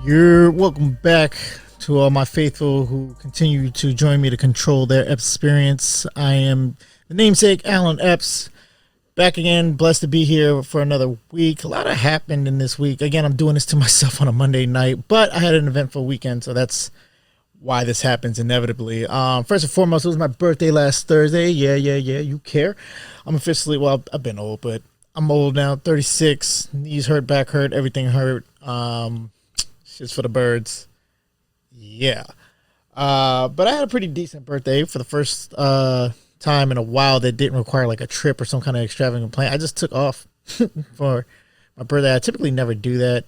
You're welcome back to all my faithful who continue to join me to control their Epps-perience. I am the namesake, Alan Epps, back again, blessed to be here for another week. A lot happened in this week. Again, I'm doing this to myself on a Monday night, but I had an eventful weekend, so that's why this happens inevitably. First and foremost, it was my birthday last Thursday. Yeah, you care. I'm officially, well, I've been old, but I'm old now, 36, knees hurt, back hurt, everything hurt. Shit's for the birds. Yeah. But I had a pretty decent birthday for the first time in a while that didn't require like a trip or some kind of extravagant plan. I just took off for my birthday. I typically never do that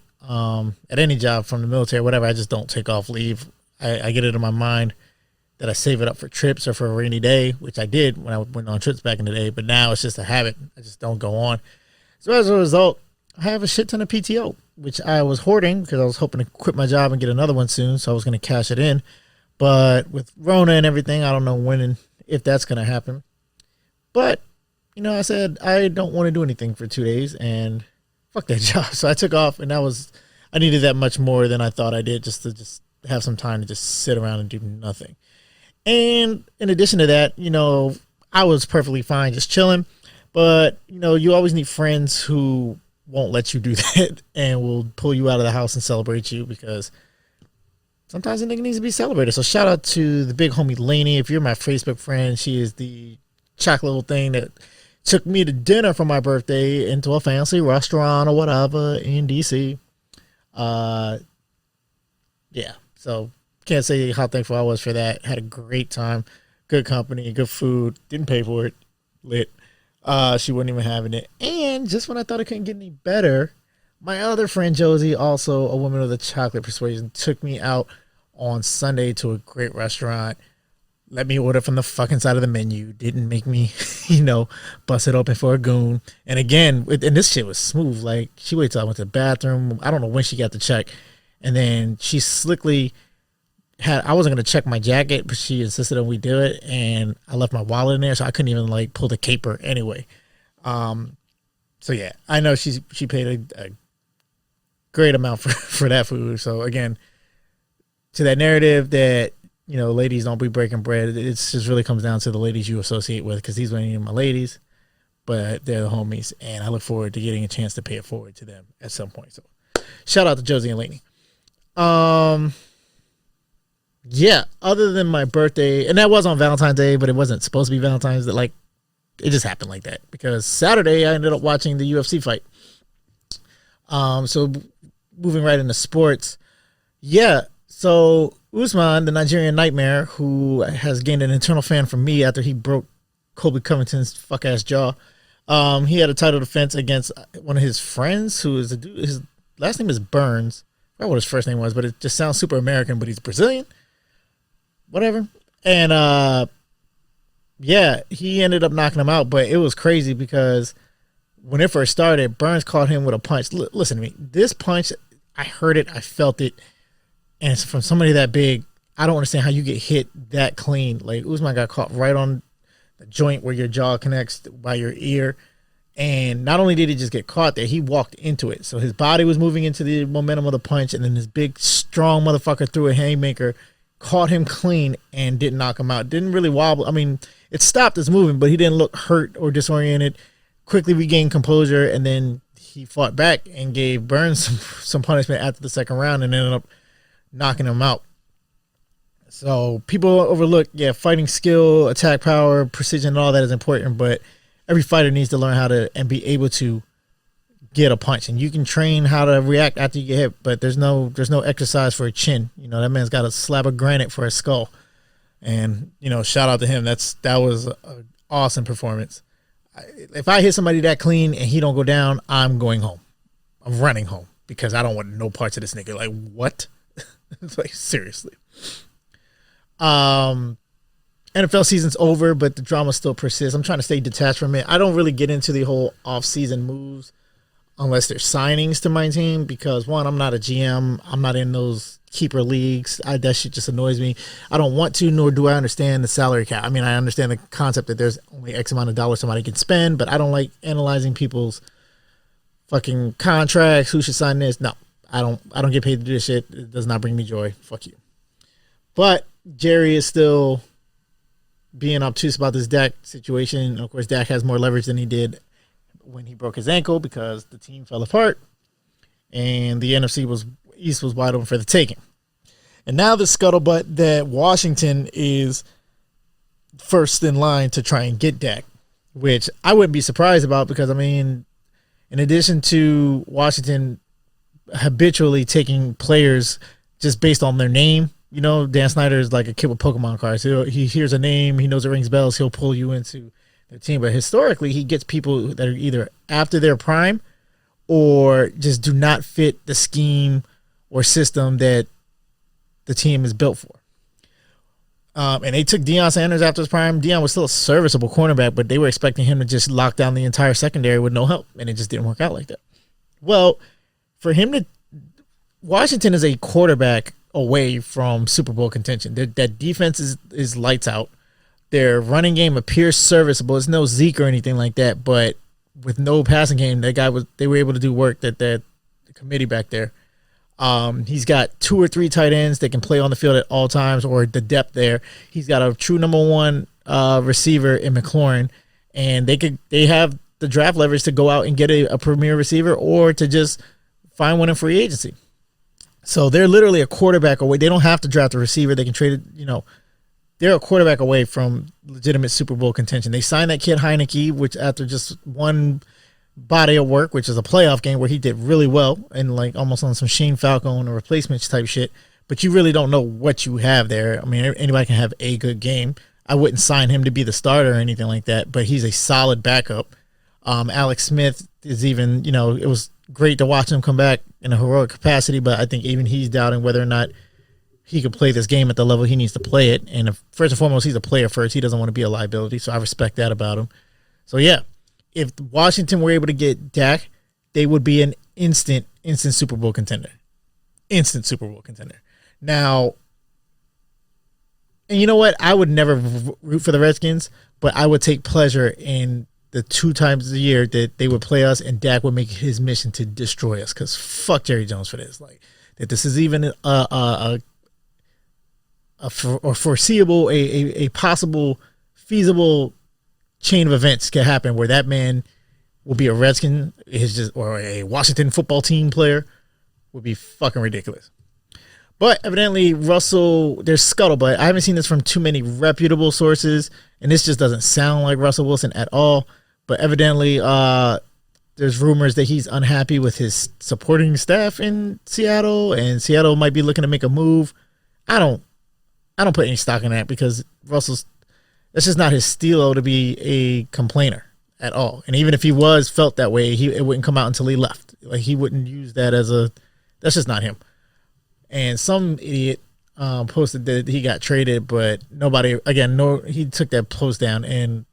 at any job from the military, whatever. I just don't take off leave. I get it in my mind that I save it up for trips or for a rainy day, which I did when I went on trips back in the day. But now it's just a habit. I just don't go on. So as a result, I have a shit ton of PTO, which I was hoarding because I was hoping to quit my job and get another one soon. So I was going to cash it in. But with Rona and everything, I don't know when and if that's going to happen. But, you know, I said I don't want to do anything for 2 days and fuck that job. So I took off, and I needed that much more than I thought I did just to have some time to just sit around and do nothing. And in addition to that, you know, I was perfectly fine just chilling. But, you know, you always need friends who won't let you do that and will pull you out of the house and celebrate you, because sometimes a nigga needs to be celebrated. So shout out to the big homie Lainey. If you're my Facebook friend, she is the chocolate little thing that took me to dinner for my birthday into a fancy restaurant or whatever in DC. Yeah, so can't say how thankful I was for that. Had a great time, good company, good food, didn't pay for it, lit. She wasn't even having it. And just when I thought it couldn't get any better, my other friend Josie, also a woman of the chocolate persuasion, took me out on Sunday to a great restaurant. Let me order from the fucking side of the menu. Didn't make me, you know, bust it open for a goon. And again, and this shit was smooth. Like, she waited till I went to the bathroom. I don't know when she got the check. And then she slickly I wasn't going to check my jacket, but she insisted on we do it. And I left my wallet in there, so I couldn't even like pull the caper anyway. So yeah, I know she paid a great amount for that food. So again, to that narrative that, you know, ladies don't be breaking bread, it just really comes down to the ladies you associate with, because these weren't even my ladies, but they're the homies, and I look forward to getting a chance to pay it forward to them at some point. So shout out to Josie and Lainey. Yeah, other than my birthday, and that was on Valentine's Day, but it wasn't supposed to be Valentine's Day. Like, it just happened like that, because Saturday I ended up watching the UFC fight. So moving right into sports. Yeah, so Usman, the Nigerian Nightmare, who has gained an internal fan from me after he broke Colby Covington's fuck-ass jaw, he had a title defense against one of his friends, who is a dude. His last name is Burns. I forgot what his first name was, but it just sounds super American, but he's Brazilian. Whatever. And yeah, he ended up knocking him out, but it was crazy because when it first started, Burns caught him with a punch. Listen to me. This punch, I heard it, I felt it, and it's from somebody that big. I don't understand how you get hit that clean. Like, Usman got caught right on the joint where your jaw connects by your ear, and not only did he just get caught there, he walked into it. So his body was moving into the momentum of the punch, and then this big, strong motherfucker threw a haymaker, caught him clean, and didn't knock him out. Didn't really wobble. I mean, it stopped his movement, but he didn't look hurt or disoriented. Quickly regained composure, and then he fought back and gave Burns some punishment after the second round and ended up knocking him out. So people overlook, yeah, fighting skill, attack power, precision, and all that is important, but every fighter needs to learn how to and be able to get a punch. And you can train how to react after you get hit, but there's no exercise for a chin. You know, that man's got a slab of granite for a skull. And, you know, shout out to him. That was an awesome performance. If I hit somebody that clean and he don't go down, I'm going home. I'm running home, because I don't want no parts of this nigga. Like, what? It's like, seriously. NFL season's over, but the drama still persists. I'm trying to stay detached from it. I don't really get into the whole off-season moves unless there's signings to my team, because one, I'm not a GM. I'm not in those keeper leagues. That shit just annoys me. I don't want to, nor do I understand the salary cap. I mean, I understand the concept that there's only X amount of dollars somebody can spend, but I don't like analyzing people's fucking contracts. Who should sign this? No, I don't get paid to do this shit. It does not bring me joy. Fuck you. But Jerry is still being obtuse about this Dak situation. Of course, Dak has more leverage than he did when he broke his ankle because the team fell apart and the East was wide open for the taking. And now the scuttlebutt that Washington is first in line to try and get Dak, which I wouldn't be surprised about because, I mean, in addition to Washington habitually taking players just based on their name, you know, Dan Snyder is like a kid with Pokemon cards. He hears a name, he knows it rings bells, he'll pull you into their team. But historically, he gets people that are either after their prime or just do not fit the scheme or system that the team is built for. And they took Deion Sanders after his prime. Deion was still a serviceable cornerback, but they were expecting him to just lock down the entire secondary with no help, and it just didn't work out like that. Well, for him to – Washington is a quarterback away from Super Bowl contention. That defense is lights out. Their running game appears serviceable. It's no Zeke or anything like that, but with no passing game, they were able to do work that the committee back there. He's got 2 or 3 tight ends that can play on the field at all times, or the depth there. He's got a true number 1 receiver in McLaurin, and they have the draft leverage to go out and get a premier receiver or to just find one in free agency. So they're literally a quarterback away. They don't have to draft a receiver. They can trade it, you know. They're a quarterback away from legitimate Super Bowl contention. They signed that kid Heineke, which after just one body of work, which is a playoff game where he did really well and like almost on some Shane Falcone or replacements type shit. But you really don't know what you have there. I mean, anybody can have a good game. I wouldn't sign him to be the starter or anything like that, but he's a solid backup. Alex Smith is even, you know, it was great to watch him come back in a heroic capacity, but I think even he's doubting whether or not he could play this game at the level he needs to play it. And first and foremost, he's a player first. He doesn't want to be a liability, so I respect that about him. So, yeah, if Washington were able to get Dak, they would be an instant Super Bowl contender. Instant Super Bowl contender. Now, and you know what? I would never root for the Redskins, but I would take pleasure in the 2 times a year that they would play us and Dak would make his mission to destroy us because fuck Jerry Jones for this. Like, that this is even a foreseeable, a possible, feasible chain of events can happen where that man will be a Redskin or a Washington football team player would be fucking ridiculous. But evidently Russell, there's scuttlebutt. I haven't seen this from too many reputable sources, and this just doesn't sound like Russell Wilson at all. But evidently there's rumors that he's unhappy with his supporting staff in Seattle, and Seattle might be looking to make a move. I don't put any stock in that because that's just not his stilo to be a complainer at all. And even if he felt that way, it wouldn't come out until he left. Like, he wouldn't use that that's just not him. And some idiot posted that he got traded, but nobody, again, he took that post down and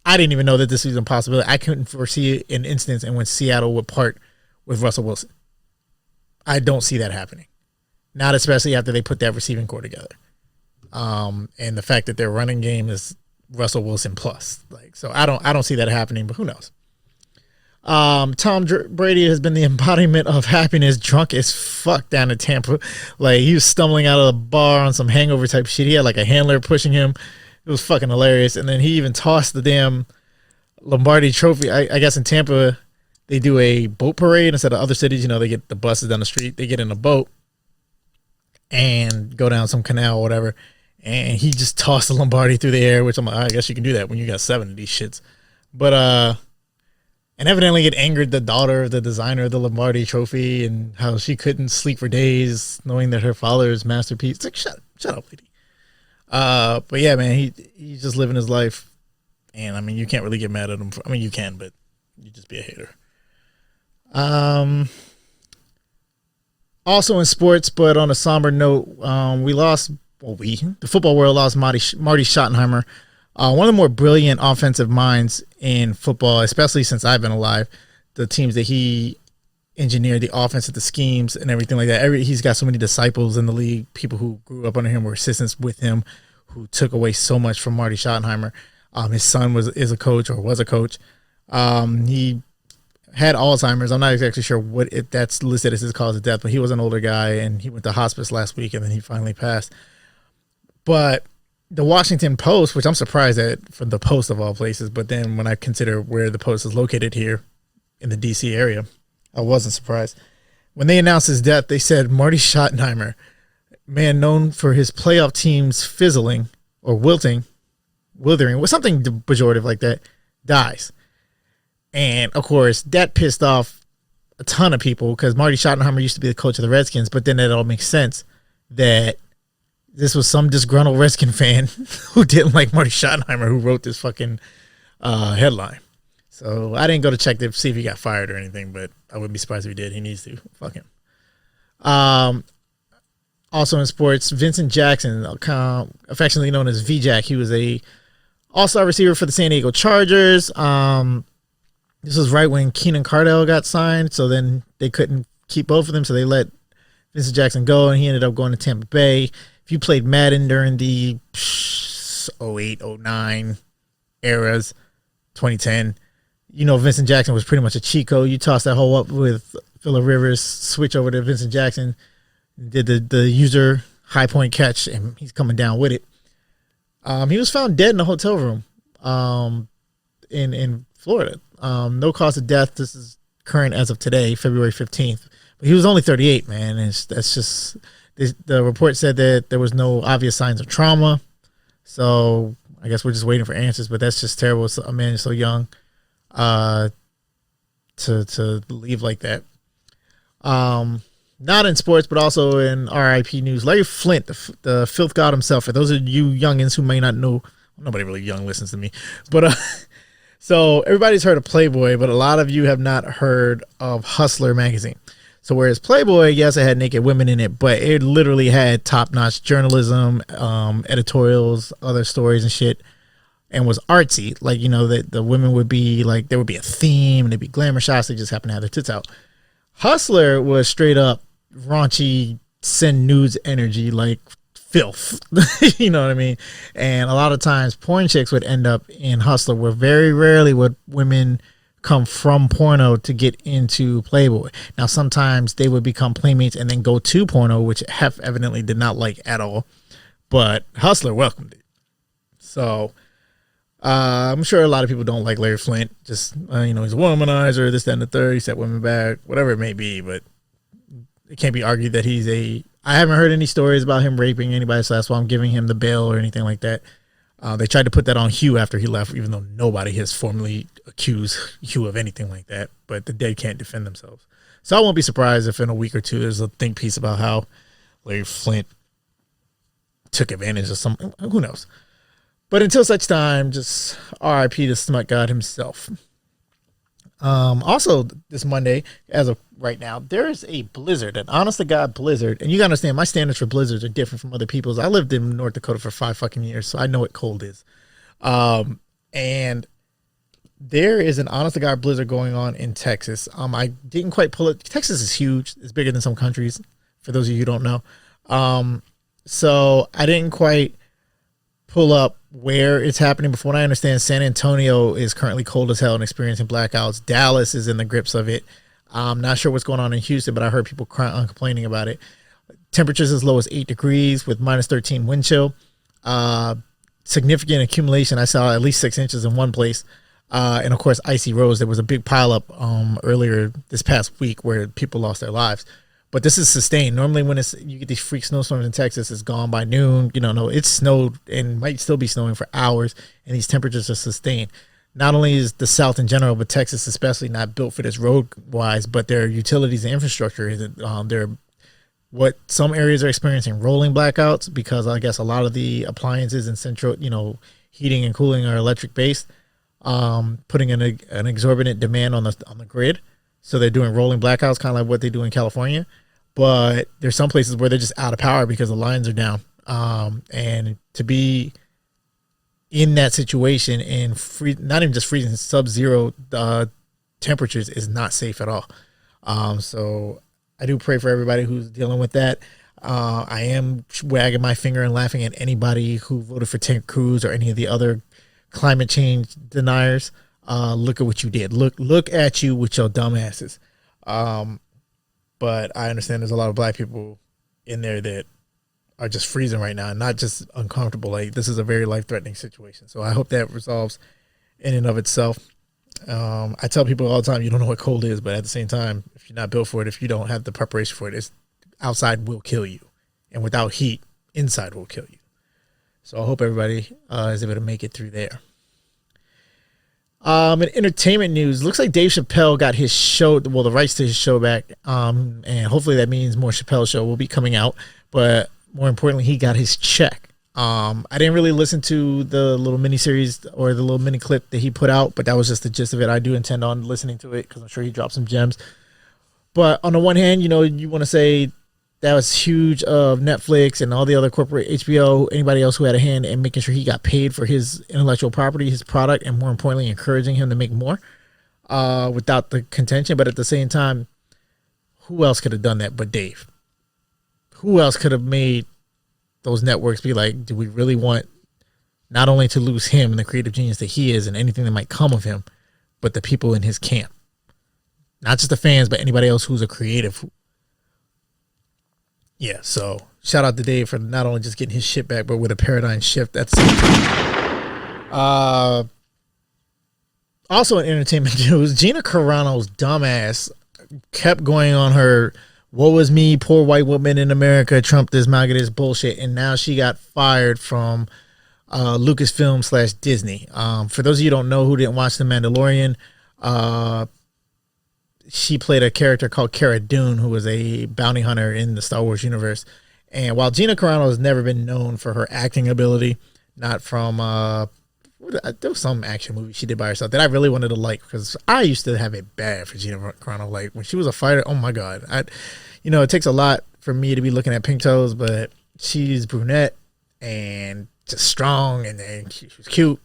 I didn't even know that this was a possibility. I couldn't foresee an instance in which Seattle would part with Russell Wilson. I don't see that happening. Not especially after they put that receiving core together. And the fact that their running game is Russell Wilson plus. Like, so I don't see that happening, but who knows? Tom Brady has been the embodiment of happiness, drunk as fuck down in Tampa. Like, he was stumbling out of the bar on some hangover type shit. He had like a handler pushing him. It was fucking hilarious. And then he even tossed the damn Lombardi trophy. I guess in Tampa, they do a boat parade instead of other cities. You know, they get the buses down the street. They get in a boat and go down some canal or whatever. And he just tossed the Lombardi through the air, which I'm like, I guess you can do that when you got 7 of these shits. But, and evidently it angered the daughter of the designer of the Lombardi trophy and how she couldn't sleep for days knowing that her father's masterpiece. It's like, shut up, lady. But yeah, man, he's just living his life. And I mean, you can't really get mad at him. I mean, you can, but you just be a hater. Also in sports, but on a somber note, the football world lost Marty Schottenheimer, one of the more brilliant offensive minds in football, especially since I've been alive. The teams that he engineered, the offense, the schemes, and everything like that. He's got so many disciples in the league, people who grew up under him, were assistants with him, who took away so much from Marty Schottenheimer. His son is a coach or was a coach. He had Alzheimer's. I'm not exactly sure what if that's listed as his cause of death, but he was an older guy and he went to hospice last week and then he finally passed. But the Washington Post, which I'm surprised at for the Post of all places, but then when I consider where the Post is located here in the DC area, I wasn't surprised. When they announced his death, they said Marty Schottenheimer, man known for his playoff teams fizzling or withering, was something pejorative like that, dies. And, of course, that pissed off a ton of people because Marty Schottenheimer used to be the coach of the Redskins, but then it all makes sense that this was some disgruntled Redskin fan who didn't like Marty Schottenheimer who wrote this fucking headline. So I didn't go to check to see if he got fired or anything, but I wouldn't be surprised if he did. He needs to. Fuck him. Also in sports, Vincent Jackson, affectionately known as V-Jack, he was a all-star receiver for the San Diego Chargers. This was right when Keenan Cardell got signed, so then they couldn't keep both of them, so they let Vincent Jackson go, and he ended up going to Tampa Bay. If you played Madden during the 08, 09 eras, 2010, you know Vincent Jackson was pretty much a cheat code. You toss that hole up with Phillip Rivers, switch over to Vincent Jackson, did the user high point catch, and he's coming down with it. He was found dead in a hotel room in Florida. No cause of death. This is current as of today, February 15th. But he was only 38, man. And that's just the report said that there was no obvious signs of trauma. So I guess we're just waiting for answers. But that's just terrible. A man so young to leave like that. Not in sports, but also in RIP news. Larry Flynt, the filth god himself. For those of you youngins who may not know, nobody really young listens to me, but so everybody's heard of Playboy, but a lot of you have not heard of Hustler magazine. So whereas Playboy, yes, it had naked women in it, but it literally had top-notch journalism, editorials, other stories and shit, and was artsy. Like, you know, that the women would be like, there would be a theme and there'd be glamour shots. They just happen to have their tits out. Hustler was straight up raunchy, send nudes energy, like filth. You know what I mean? And a lot of times porn chicks would end up in Hustler, where very rarely would women come from porno to get into Playboy. Now, sometimes they would become playmates and then go to porno, which Hef evidently did not like at all. But Hustler welcomed it. So I'm sure a lot of people don't like Larry Flynt. Just, he's a womanizer, this, that, and the third. He set women back, whatever it may be. But it can't be argued that I haven't heard any stories about him raping anybody, so that's why I'm giving him the bail or anything like that. They tried to put that on Hugh after he left, even though nobody has formally accused Hugh of anything like that. But the dead can't defend themselves. So I won't be surprised if in a week or two there's a think piece about how Larry Flynt took advantage of something. Who knows? But until such time, just RIP the smut god himself. Also, this Monday, as of right now, there is a blizzard, an honest-to-God blizzard. And you got to understand, my standards for blizzards are different from other people's. I lived in North Dakota for 5 fucking years, so I know what cold is. And there is an honest-to-God blizzard going on in Texas. I didn't quite pull it. Texas is huge. It's bigger than some countries, for those of you who don't know. So I didn't quite pull up where it's happening. But from what I understand, San Antonio is currently cold as hell and experiencing blackouts. Dallas is in the grips of it. I'm not sure what's going on in Houston, but I heard people complaining about it. Temperatures as low as 8 degrees with minus 13 wind chill. Significant accumulation. I saw at least 6 inches in one place. And of course, icy roads. There was a big pileup earlier this past week where people lost their lives. But this is sustained. Normally when you get these freak snowstorms in Texas, it's gone by noon. No, it's snowed and might still be snowing for hours, and these temperatures are sustained. Not only is the South in general, but Texas especially not built for this road-wise, but their utilities and infrastructure isn't. What some areas are experiencing rolling blackouts because I guess a lot of the appliances and central, heating and cooling are electric-based, putting an exorbitant demand on the grid. So they're doing rolling blackouts, kind of like what they do in California. But there's some places where they're just out of power because the lines are down. And to be in that situation and not even just freezing, sub-zero temperatures is not safe at all. So I do pray for everybody who's dealing with that. I am wagging my finger and laughing at anybody who voted for Ted Cruz or any of the other climate change deniers. look at what you did. Look at you with your dumb asses. But I understand there's a lot of black people in there that are just freezing right now, and not just uncomfortable. Like, this is a very life-threatening situation. So I hope that resolves in and of itself. I tell people all the time, you don't know what cold is, but at the same time, if you're not built for it, if you don't have the preparation for it, outside will kill you. And without heat, inside will kill you. So I hope everybody is able to make it through there. In entertainment news, looks like Dave Chappelle got his show, well, the rights to his show back. And hopefully that means more Chappelle show will be coming out. But more importantly, he got his check. I didn't really listen to the little mini series or the little mini clip that he put out, but that was just the gist of it. I do intend on listening to it because I'm sure he dropped some gems. But on the one hand, you want to say that was huge of Netflix and all the other corporate HBO, anybody else who had a hand in making sure he got paid for his intellectual property, his product, and more importantly, encouraging him to make more without the contention. But at the same time, who else could have done that but Dave? Who else could have made those networks be like, do we really want not only to lose him and the creative genius that he is and anything that might come of him, but the people in his camp? Not just the fans, but anybody else who's a creative. Yeah, so shout out to Dave for not only just getting his shit back, but with a paradigm shift. That's also in entertainment news, Gina Carano's dumbass kept going on her woe is me, poor white woman in America, Trump this, MAGA this bullshit, and now she got fired from Lucasfilm / Disney. For those of you who don't know who didn't watch The Mandalorian, she played a character called Cara Dune, who was a bounty hunter in the Star Wars universe. And while Gina Carano has never been known for her acting ability, not from there was some action movie she did by herself that I really wanted to like, because I used to have it bad for Gina Carano. Like, when she was a fighter, oh my god, it takes a lot for me to be looking at pink toes, but she's brunette and just strong, and she was cute.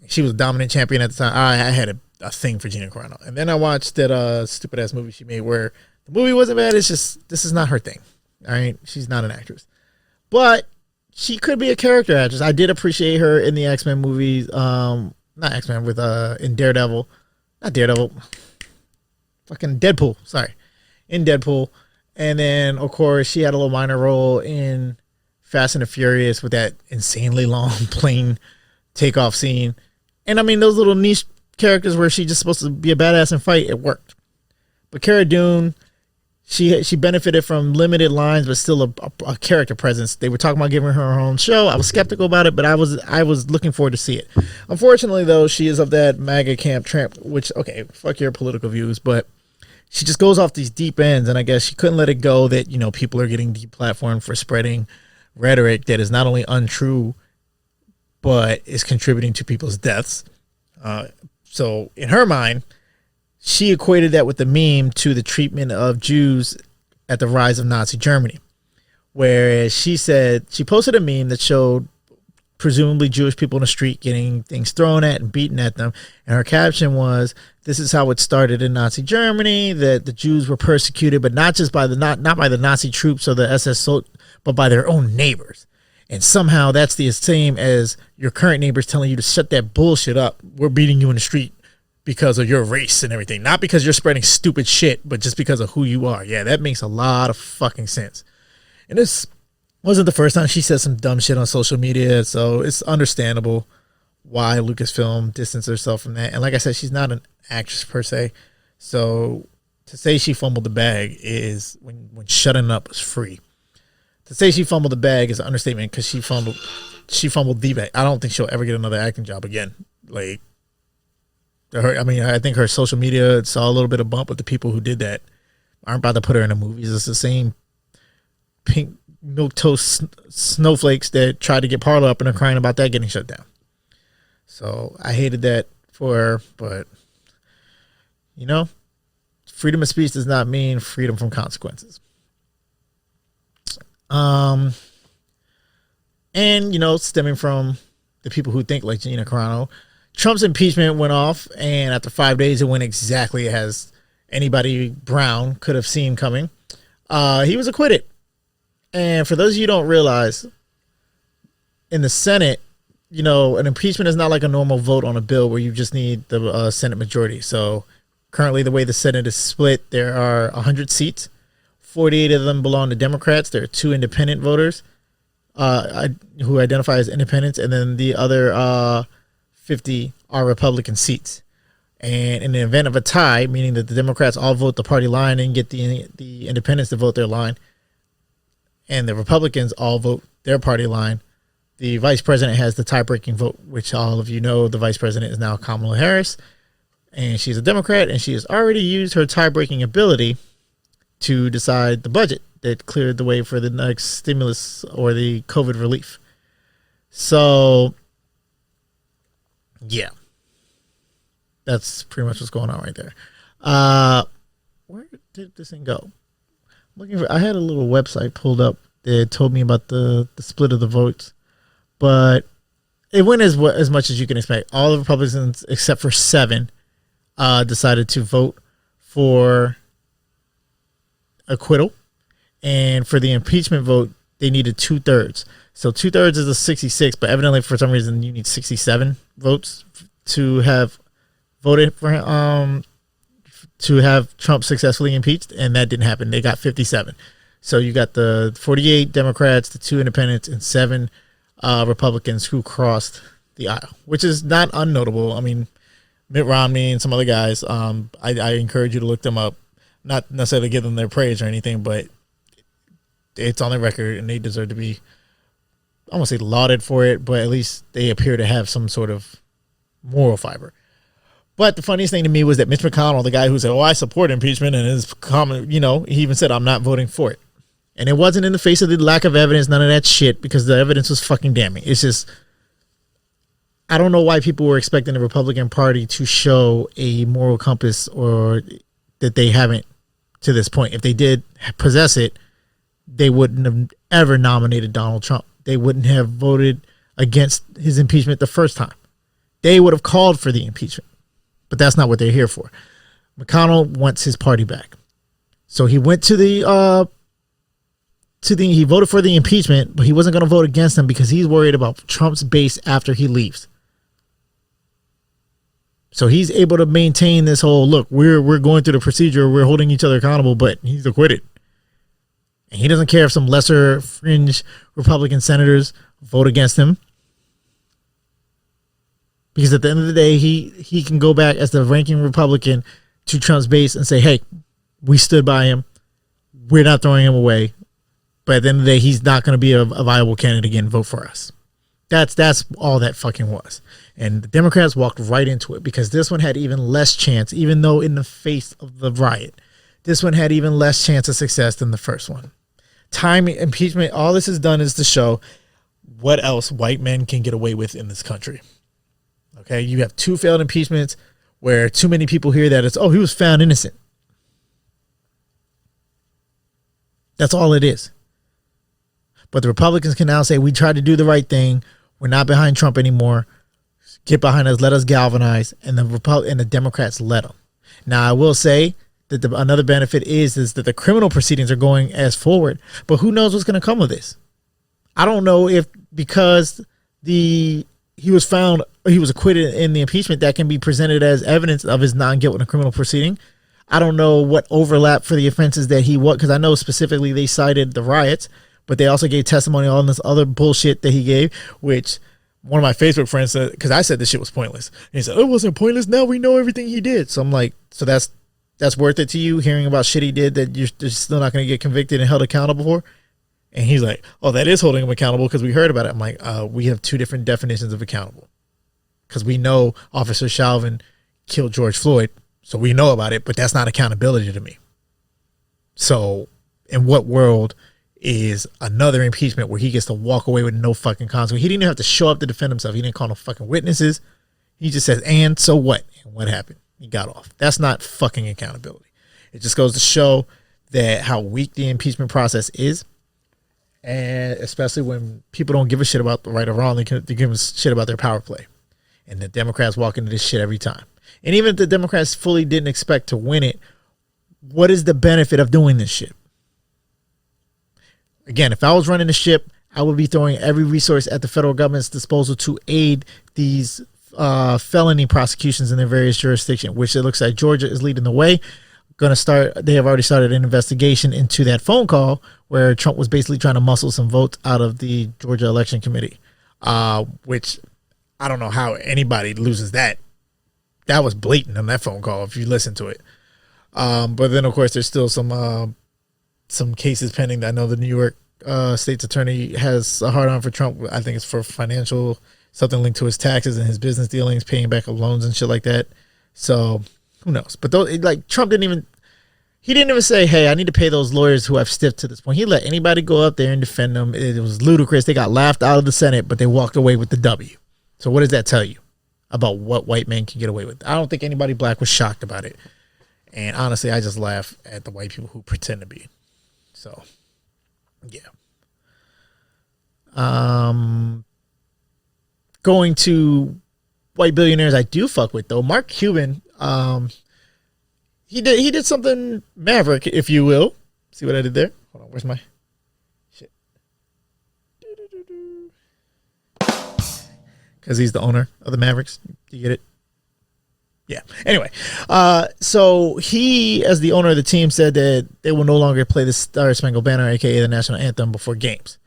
She was a dominant champion at the time. I had a thing for Gina Carano. And then I watched that stupid ass movie she made where the movie wasn't bad. It's just, this is not her thing. All right. She's not an actress, but she could be a character actress. I did appreciate her in the X-Men movies. Not X-Men, with in Daredevil, not Daredevil, fucking Deadpool. Sorry. In Deadpool. And then of course she had a little minor role in Fast and the Furious with that insanely long plane takeoff scene. And I mean, those little niche characters where she's just supposed to be a badass and fight, it worked. But Cara Dune, she benefited from limited lines, but still a character presence. They were talking about giving her own show. I was skeptical about it, but I was looking forward to see it. Unfortunately, though, she is of that MAGA camp tramp, which, okay, fuck your political views, but she just goes off these deep ends, and I guess she couldn't let it go that, people are getting deplatformed for spreading rhetoric that is not only untrue, but is contributing to people's deaths. So in her mind, she equated that with the meme to the treatment of Jews at the rise of Nazi Germany. Whereas she said, she posted a meme that showed presumably Jewish people in the street getting things thrown at and beaten at them. And her caption was, this is how it started in Nazi Germany, that the Jews were persecuted, but not just by not by the Nazi troops or the SS, but by their own neighbors. And somehow that's the same as your current neighbors telling you to shut that bullshit up. We're beating you in the street because of your race and everything. Not because you're spreading stupid shit, but just because of who you are. Yeah, that makes a lot of fucking sense. And this wasn't the first time she said some dumb shit on social media, so it's understandable why Lucasfilm distanced herself from that. And like I said, she's not an actress per se. So to say she fumbled the bag is when shutting up was free. To say she fumbled the bag is an understatement, because she fumbled the bag. I don't think she'll ever get another acting job again. Like, I think her social media saw a little bit of bump with the people who did that. Aren't about to put her in the movies. It's the same pink milquetoast snowflakes that tried to get Parla up and are crying about that getting shut down. So I hated that for her, but freedom of speech does not mean freedom from consequences. And stemming from the people who think like Gina Carano, Trump's impeachment went off, and after 5 days, it went exactly as anybody brown could have seen coming. He was acquitted. And for those of you who don't realize, in the Senate, an impeachment is not like a normal vote on a bill where you just need the Senate majority. So currently the way the Senate is split, there are 100 seats. 48 of them belong to Democrats. There are 2 independent voters who identify as independents, and then the other 50 are Republican seats. And in the event of a tie, meaning that the Democrats all vote the party line and get the independents to vote their line, and the Republicans all vote their party line, the vice president has the tie-breaking vote, which all of you know the vice president is now Kamala Harris, and she's a Democrat, and she has already used her tie-breaking ability to decide the budget that cleared the way for the next stimulus or the COVID relief. So, yeah. That's pretty much what's going on right there. Where did this thing go? I had a little website pulled up that told me about the split of the votes, but it went as much as you can expect. All the Republicans, except for 7, decided to vote for acquittal, and for the impeachment vote, they needed 2/3. So 2/3 is a 66, but evidently for some reason you need 67 votes to have voted for to have Trump successfully impeached, and that didn't happen. They got 57. So you got the 48 Democrats, the 2 independents, and 7 Republicans who crossed the aisle, which is not unnotable. I mean, Mitt Romney and some other guys, I encourage you to look them up. Not necessarily give them their praise or anything, but it's on the record, and they deserve to be, I won't say lauded for it, but at least they appear to have some sort of moral fiber. But the funniest thing to me was that Mitch McConnell, the guy who said, I support impeachment, and his comment, he even said, I'm not voting for it. And it wasn't in the face of the lack of evidence, none of that shit, because the evidence was fucking damning. It's just, I don't know why people were expecting the Republican Party to show a moral compass, or that they haven't to this point. If they did possess it, they wouldn't have ever nominated Donald Trump. They wouldn't have voted against his impeachment the first time. They would have called for the impeachment. But that's not what they're here for. McConnell wants his party back. So he went to he voted for the impeachment, but he wasn't going to vote against him because he's worried about Trump's base after he leaves. So he's able to maintain this whole, look, we're going through the procedure, we're holding each other accountable, but he's acquitted. And he doesn't care if some lesser fringe Republican senators vote against him. Because at the end of the day, he can go back as the ranking Republican to Trump's base and say, hey, we stood by him. We're not throwing him away. But at the end of the day, he's not going to be a viable candidate again. Vote for us. That's all that fucking was. And the Democrats walked right into it because this one had even less chance, even though in the face of the riot, this one had even less chance of success than the first one. Time, impeachment, all this has done is to show what else white men can get away with in this country. Okay, you have 2 failed impeachments where too many people hear that it's, he was found innocent. That's all it is. But the Republicans can now say, we tried to do the right thing. We're not behind Trump anymore. Get behind us. Let us galvanize. And the Democrats let them. Now, I will say that another benefit is that the criminal proceedings are going as forward. But who knows what's going to come of this? I don't know if because he was found, or he was acquitted in the impeachment, that can be presented as evidence of his non-guilt in a criminal proceeding. I don't know what overlap for the offenses that he was, because I know specifically they cited the riots, but they also gave testimony on this other bullshit that he gave, which one of my Facebook friends said, because I said this shit was pointless. And he said, it wasn't pointless. Now we know everything he did. So I'm like, so that's worth it to you, hearing about shit he did that you're still not going to get convicted and held accountable for? And he's like, that is holding him accountable because we heard about it. I'm like, we have 2 different definitions of accountable. Because we know Officer Chauvin killed George Floyd, so we know about it, but that's not accountability to me. So in what world is another impeachment where he gets to walk away with no fucking consequence? He didn't even have to show up to defend himself. He didn't call no fucking witnesses. He just says, and so what? And what happened? He got off. That's not fucking accountability. It just goes to show that how weak the impeachment process is. And especially when people don't give a shit about the right or wrong, they give a shit about their power play. And the Democrats walk into this shit every time. And even if the Democrats fully didn't expect to win it, what is the benefit of doing this shit? Again, if I was running the ship, I will be throwing every resource at the federal government's disposal to aid these felony prosecutions in their various jurisdictions, which it looks like Georgia is leading the way. They have already started an investigation into that phone call where Trump was basically trying to muscle some votes out of the Georgia election committee, which I don't know how anybody loses that. That was blatant on that phone call if you listen to it. But then, of course, there's still some cases pending. I know the New York state's attorney has a hard on for Trump. I think it's for financial, something linked to his taxes and his business dealings, paying back loans and shit like that. So who knows? But Trump didn't even say, hey, I need to pay those lawyers who I've stiffed to this point. He let anybody go up there and defend them. It was ludicrous. They got laughed out of the Senate, but they walked away with the W. So what does that tell you about what white men can get away with? I don't think anybody black was shocked about it. And honestly, I just laugh at the white people who pretend to be. So, yeah. Going to white billionaires I do fuck with, though. Mark Cuban, he did something maverick, if you will. See what I did there? Hold on, where's my shit? Because he's the owner of the Mavericks. You get it? Yeah. Anyway, so he, as the owner of the team, said that they will no longer play the Star Spangled Banner, aka the national anthem, before games.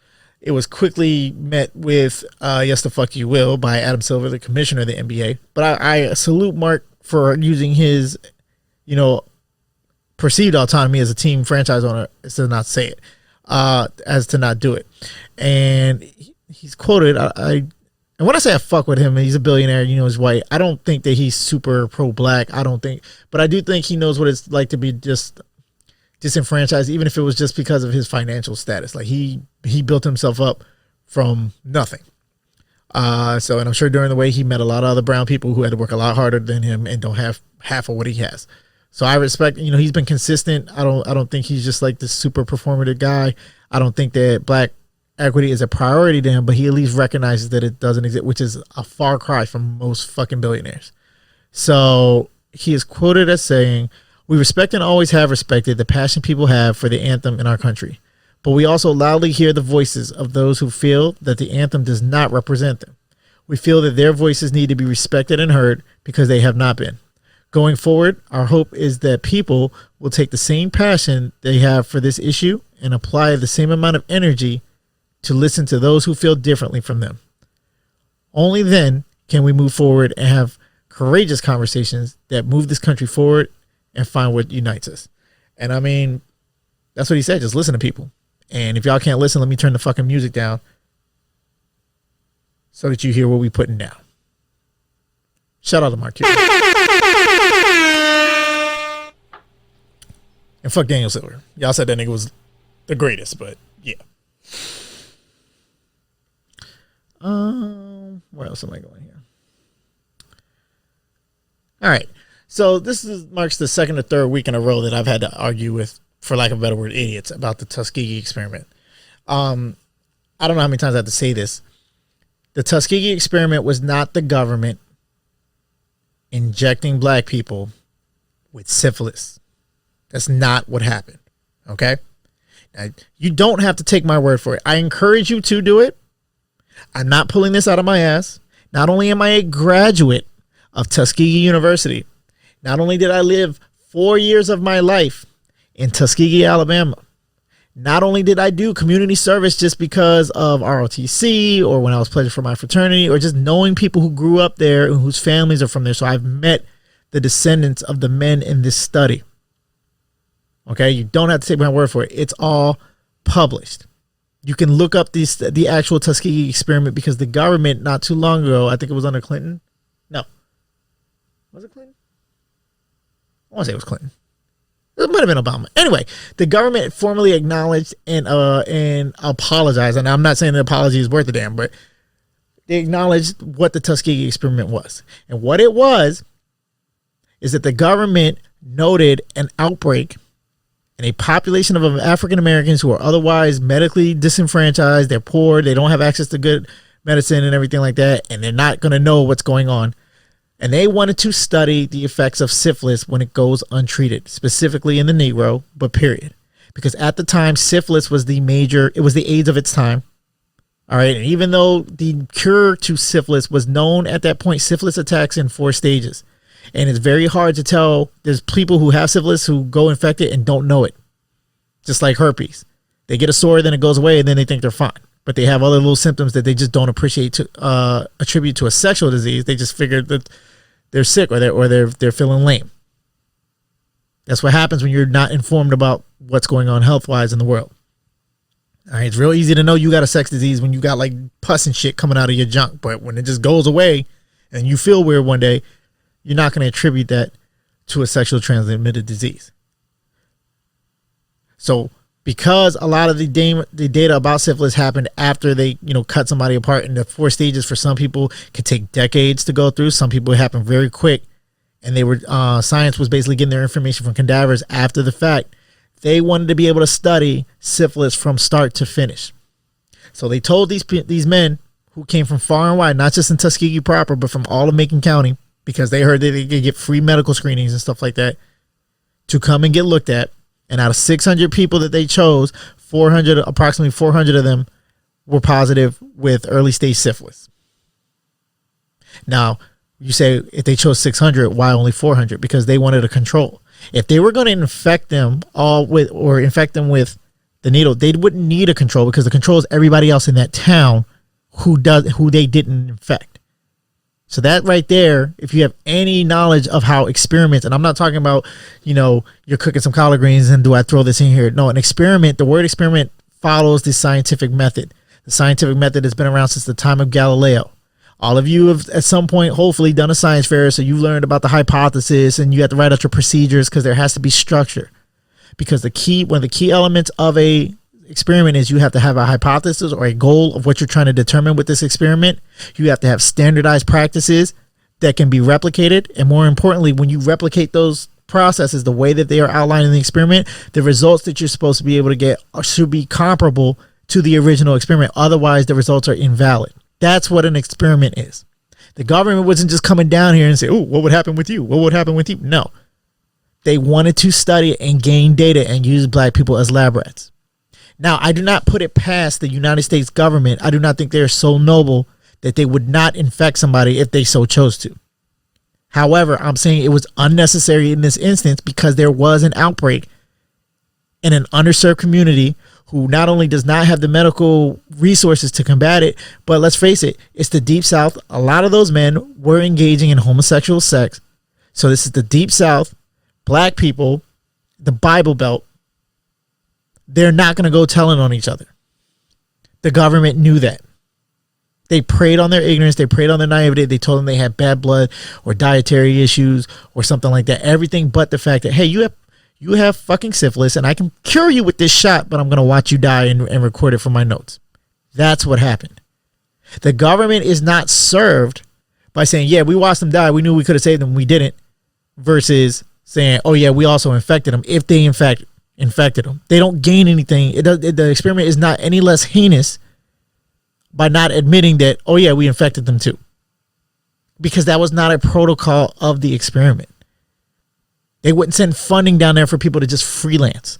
It was quickly met with yes, the fuck you will, by Adam Silver, the commissioner of the NBA. But I salute Mark for using his, perceived autonomy as a team franchise owner as to not say it, as to not do it. And he's quoted, and when I say I fuck with him, he's a billionaire, he's white. I don't think that he's super pro-black. But I do think he knows what it's like to be just disenfranchised, even if it was just because of his financial status. Like he built himself up from nothing. And I'm sure during the way he met a lot of other brown people who had to work a lot harder than him and don't have half of what he has. So I respect, he's been consistent. I don't think he's just like this super performative guy. I don't think that black equity is a priority to him, but he at least recognizes that it doesn't exist, which is a far cry from most fucking billionaires. So he is quoted as saying, "We respect and always have respected the passion people have for the anthem in our country, but we also loudly hear the voices of those who feel that the anthem does not represent them. We feel that their voices need to be respected and heard because they have not been. Going forward, our hope is that people will take the same passion they have for this issue and apply the same amount of energy to listen to those who feel differently from them. Only then can we move forward and have courageous conversations that move this country forward and find what unites us." And I mean, that's what he said. Just listen to people. And if y'all can't listen, let me turn the fucking music down so that you hear what we putting down. Shout out to Mark Cuban. And fuck Daniel Silver. Y'all said that nigga was the greatest, but yeah. Where else am I going here? All right. So this marks the second or third week in a row that I've had to argue with, for lack of a better word, idiots about the Tuskegee Experiment. I don't know how many times I have to say this. The Tuskegee Experiment was not the government injecting black people with syphilis. That's not what happened. Okay? Now, you don't have to take my word for it. I encourage you to do it. I'm not pulling this out of my ass. Not only am I a graduate of Tuskegee University, not only did I live 4 years of my life in Tuskegee, Alabama, not only did I do community service just because of ROTC or when I was pledged for my fraternity or just knowing people who grew up there and whose families are from there. So I've met the descendants of the men in this study. Okay, you don't have to take my word for it. It's all published. You can look up the actual Tuskegee Experiment because the government not too long ago, I think it was under Clinton. No. Was it Clinton? I want to say it was Clinton. It might have been Obama. Anyway, the government formally acknowledged and apologized. And I'm not saying the apology is worth a damn, but they acknowledged what the Tuskegee Experiment was. And what it was is that the government noted an outbreak in a population of African Americans who are otherwise medically disenfranchised. They're poor. They don't have access to good medicine and everything like that. And they're not going to know what's going on. And they wanted to study the effects of syphilis when it goes untreated, specifically in the Negro, but period. Because at the time, syphilis was it was the AIDS of its time. All right. And even though the cure to syphilis was known at that point, syphilis attacks in 4 stages. And it's very hard to tell. There's people who have syphilis who go infected and don't know it. Just like herpes. They get a sore, then it goes away, and then they think they're fine. But they have other little symptoms that they just don't appreciate to attribute to a sexual disease. They just figure that they're sick or they're feeling lame. That's what happens when you're not informed about what's going on health-wise in the world. All right, it's real easy to know you got a sex disease when you got like pus and shit coming out of your junk. But when it just goes away and you feel weird one day, you're not going to attribute that to a sexually transmitted disease. So because a lot of the data about syphilis happened after they, cut somebody apart, and the 4 stages for some people could take decades to go through. Some people it happened very quick, and they were science was basically getting their information from cadavers after the fact. They wanted to be able to study syphilis from start to finish. So they told these men who came from far and wide, not just in Tuskegee proper, but from all of Macon County, because they heard that they could get free medical screenings and stuff like that, to come and get looked at. And out of 600 people that they chose, approximately 400 of them were positive with early stage syphilis. Now, you say if they chose 600, why only 400? Because they wanted a control. If they were going to infect them with the needle, they wouldn't need a control, because the control is everybody else in that town who they didn't infect. So that right there, if you have any knowledge of how experiments, and I'm not talking about, you're cooking some collard greens and do I throw this in here? No, an experiment, the word experiment follows the scientific method. The scientific method has been around since the time of Galileo. All of you have at some point hopefully done a science fair, so you've learned about the hypothesis and you have to write out your procedures, because there has to be structure. Because one of the key elements of a experiment is you have to have a hypothesis or a goal of what you're trying to determine with this experiment. You have to have standardized practices that can be replicated. And more importantly, when you replicate those processes the way that they are outlined in the experiment, the results that you're supposed to be able to get should be comparable to the original experiment. Otherwise, the results are invalid. That's what an experiment is. The government wasn't just coming down here and say, oh, what would happen with you? What would happen with you? No. They wanted to study and gain data and use black people as lab rats. Now, I do not put it past the United States government. I do not think they are so noble that they would not infect somebody if they so chose to. However, I'm saying it was unnecessary in this instance, because there was an outbreak in an underserved community who not only does not have the medical resources to combat it, but let's face it, it's the Deep South. A lot of those men were engaging in homosexual sex. So this is the Deep South, black people, the Bible Belt. They're not going to go telling on each other. The government knew that. They preyed on their ignorance. They preyed on their naivety. They told them they had bad blood or dietary issues or something like that. Everything but the fact that, hey, you have fucking syphilis and I can cure you with this shot, but I'm going to watch you die and record it for my notes. That's what happened. The government is not served by saying, yeah, we watched them die. We knew we could have saved them. We didn't. Versus saying, oh, yeah, we also infected them. If they, in fact, infected them, they don't gain anything. The experiment is not any less heinous by not admitting that, oh yeah, we infected them too, because that was not a protocol of the experiment. They wouldn't send funding down there for people to just freelance,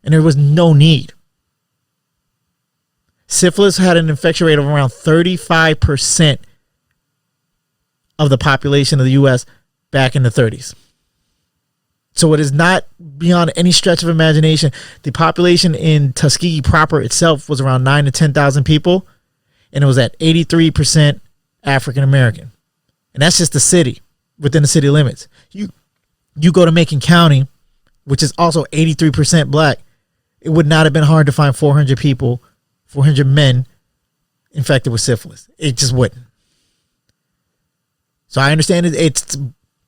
and there was no need. Syphilis had an infection rate of around 35% of the population of the U.S. back in the 30s. So it is not beyond any stretch of imagination. The population in Tuskegee proper itself was around 9,000 to 10,000 people, and it was at 83% African American. And that's just the city, within the city limits. You go to Macon County, which is also 83% black. It would not have been hard to find 400 people, 400 men infected with syphilis. It just wouldn't. So I understand it's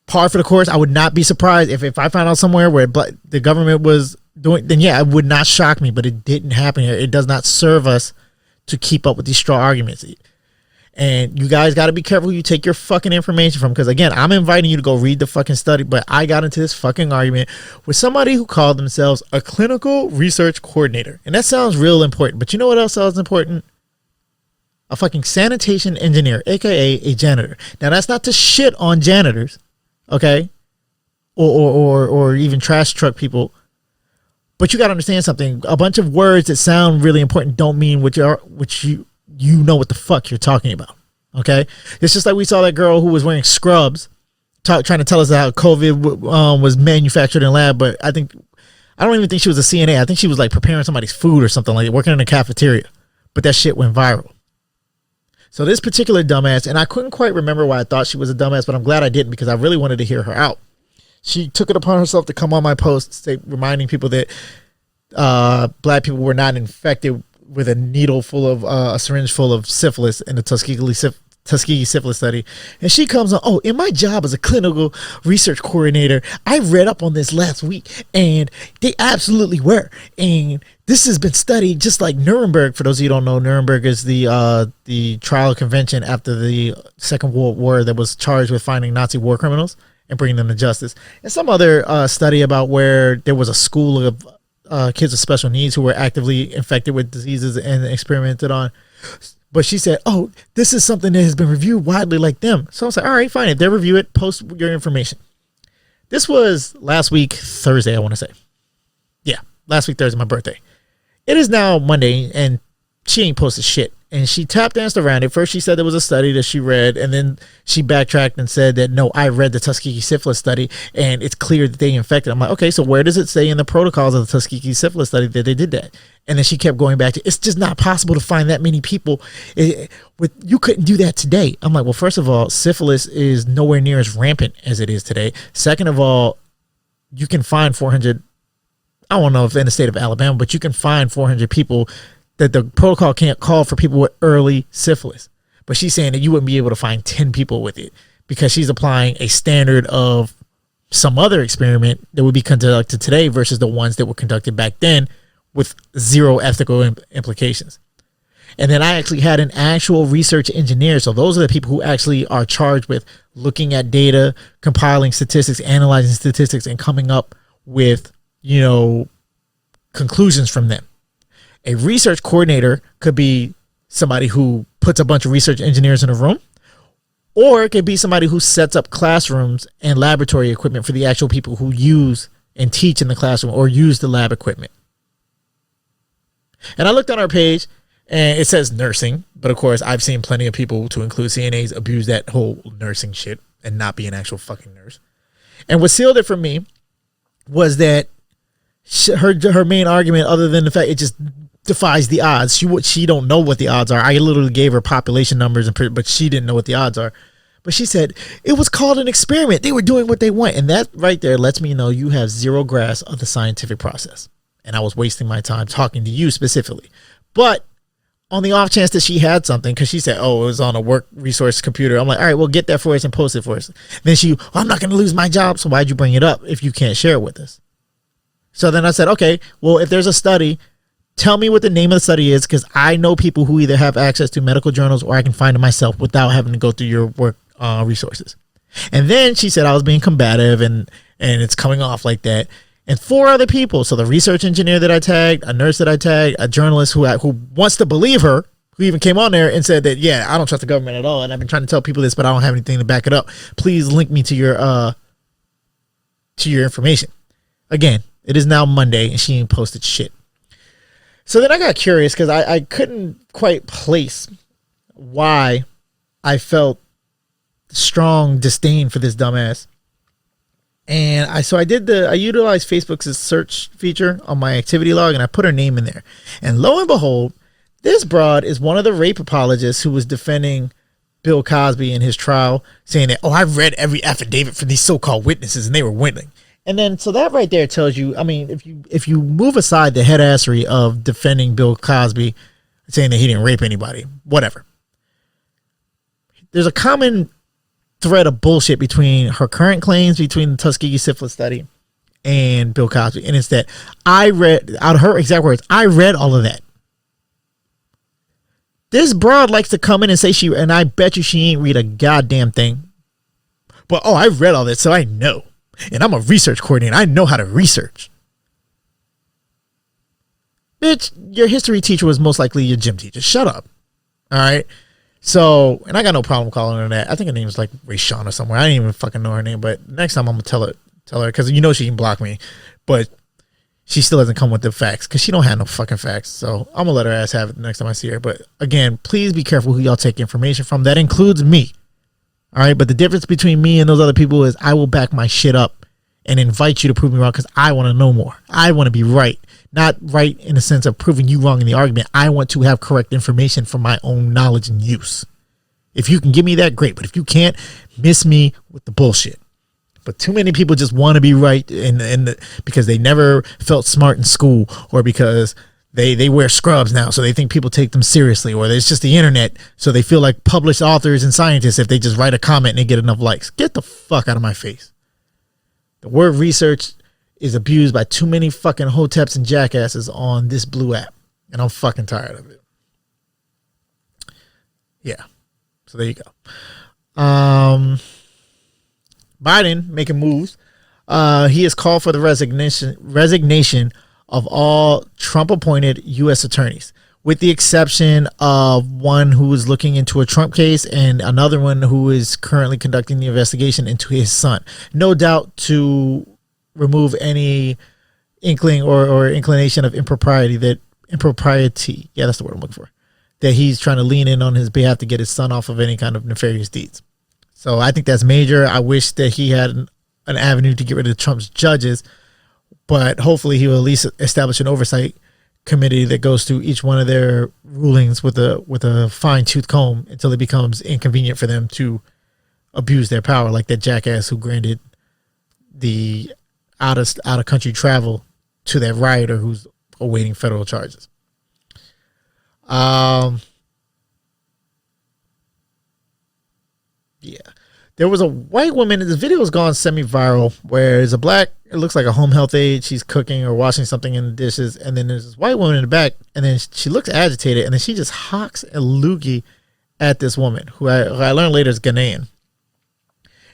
par for the course. I would not be surprised if I found out somewhere where the government was doing, then yeah, it would not shock me, but it didn't happen here. It does not serve us to keep up with these straw arguments. And you guys got to be careful who you take your fucking information from, because again, I'm inviting you to go read the fucking study, but I got into this fucking argument with somebody who called themselves a clinical research coordinator. And that sounds real important, but you know what else sounds important? A fucking sanitation engineer, aka a janitor. Now that's not to shit on janitors, okay, or even trash truck people, but you got to understand something. A bunch of words that sound really important don't mean what you know what the fuck you're talking about. Okay? It's just like we saw that girl who was wearing scrubs trying to tell us how COVID was manufactured in a lab, but I don't even think she was a CNA. I think she was like preparing somebody's food or something, like working in a cafeteria. But that shit went viral. So this particular dumbass, and I couldn't quite remember why I thought she was a dumbass, but I'm glad I didn't, because I really wanted to hear her out. She took it upon herself to come on my post, reminding people that black people were not infected with a needle full of a syringe full of syphilis in the Tuskegee Syphilis study. And she comes on, in my job as a clinical research coordinator, I read up on this last week, and they absolutely were. And this has been studied just like Nuremberg. For those of you who don't know, Nuremberg is the trial convention after the Second World War that was charged with finding Nazi war criminals and bringing them to justice. And some other study about where there was a school of kids with special needs who were actively infected with diseases and experimented on. But she said, this is something that has been reviewed widely like them. So I was like, all right, fine. If they review it, post your information. This was last week, Thursday, I want to say. Yeah, last week, Thursday, my birthday. It is now Monday, and she ain't posted shit. And she tap danced around it. First, she said there was a study that she read, and then she backtracked and said that, no, I read the Tuskegee Syphilis study, and it's clear that they infected. I'm like, okay, so where does it say in the protocols of the Tuskegee Syphilis study that they did that? And then she kept going back to, it's just not possible to find that many people. You couldn't do that today. I'm like, well, first of all, syphilis is nowhere near as rampant as it is today. Second of all, you can find 400, I don't know if in the state of Alabama, but you can find 400 people that the protocol can't call for people with early syphilis. But she's saying that you wouldn't be able to find 10 people with it because she's applying a standard of some other experiment that would be conducted today versus the ones that were conducted back then with zero ethical implications. And then I actually had an actual research engineer. So those are the people who actually are charged with looking at data, compiling statistics, analyzing statistics, and coming up with, conclusions from them. A research coordinator could be somebody who puts a bunch of research engineers in a room, or it could be somebody who sets up classrooms and laboratory equipment for the actual people who use and teach in the classroom or use the lab equipment. And I looked on our page and it says nursing, but of course I've seen plenty of people, to include CNAs, abuse that whole nursing shit and not be an actual fucking nurse. And what sealed it for me was that her main argument, other than the fact it just defies the odds. She don't know what the odds are. I literally gave her population numbers, but she didn't know what the odds are. But she said it was called an experiment. They were doing what they want. And that right there lets me know you have zero grasp of the scientific process. And I was wasting my time talking to you specifically. But on the off chance that she had something, because she said, it was on a work resource computer. I'm like, all right, well, get that for us and post it for us. Then I'm not going to lose my job. So why'd you bring it up if you can't share it with us? So then I said, okay, well, if there's a study, tell me what the name of the study is, because I know people who either have access to medical journals or I can find it myself without having to go through your work resources. And then she said I was being combative and it's coming off like that. And 4 other people, so the research engineer that I tagged, a nurse that I tagged, a journalist who wants to believe her, who even came on there and said that, I don't trust the government at all. And I've been trying to tell people this, but I don't have anything to back it up. Please link me to your information. Again, it is now Monday and she ain't posted shit. So then I got curious because I couldn't quite place why I felt strong disdain for this dumbass. And I utilized Facebook's search feature on my activity log and I put her name in there. And lo and behold, this broad is one of the rape apologists who was defending Bill Cosby in his trial, saying that, I've read every affidavit for these so-called witnesses and they were winning. And then, so that right there tells you, if you move aside the headassery of defending Bill Cosby, saying that he didn't rape anybody, whatever. There's a common thread of bullshit between her current claims between the Tuskegee Syphilis study and Bill Cosby. And it's that I read, out of her exact words, I read all of that. This broad likes to come in and say and I bet you she ain't read a goddamn thing. But, I read all that, so I know. And I'm a research coordinator. I know how to research. Bitch, your history teacher was most likely your gym teacher. Shut up. All right. So, and I got no problem calling her that. I think her name is like Rayshawn or somewhere. I didn't even fucking know her name. But next time I'm going to tell her because she can block me. But she still doesn't come with the facts because she don't have no fucking facts. So I'm gonna let her ass have it the next time I see her. But again, please be careful who y'all take information from. That includes me. All right. But the difference between me and those other people is I will back my shit up and invite you to prove me wrong because I want to know more. I want to be right. Not right in the sense of proving you wrong in the argument. I want to have correct information for my own knowledge and use. If you can give me that, great. But if you can't, miss me with the bullshit. But too many people just want to be right because they never felt smart in school, or because they wear scrubs now, so they think people take them seriously, or it's just the internet, so they feel like published authors and scientists if they just write a comment and they get enough likes. Get the fuck out of my face. The word research is abused by too many fucking hoteps and jackasses on this blue app, and I'm fucking tired of it. Yeah. So there you go. Biden making moves. He has called for the resignation of all Trump appointed U.S. attorneys, with the exception of one who is looking into a Trump case and another one who is currently conducting the investigation into his son. No doubt to remove any inkling or inclination of impropriety. Yeah, that's the word I'm looking for. That he's trying to lean in on his behalf to get his son off of any kind of nefarious deeds. So I think that's major. I wish that he had an avenue to get rid of Trump's judges, but hopefully he will at least establish an oversight committee that goes through each one of their rulings with a fine-tooth comb until it becomes inconvenient for them to abuse their power, like that jackass who granted the out of country travel to that rioter who's awaiting federal charges. Yeah, there was a white woman. This video has gone semi-viral where there's a black, it looks like a home health aide. She's cooking or washing something in the dishes, and then there's this white woman in the back, and then she looks agitated, and then she just hawks a loogie at this woman who I learned later is Ghanaian.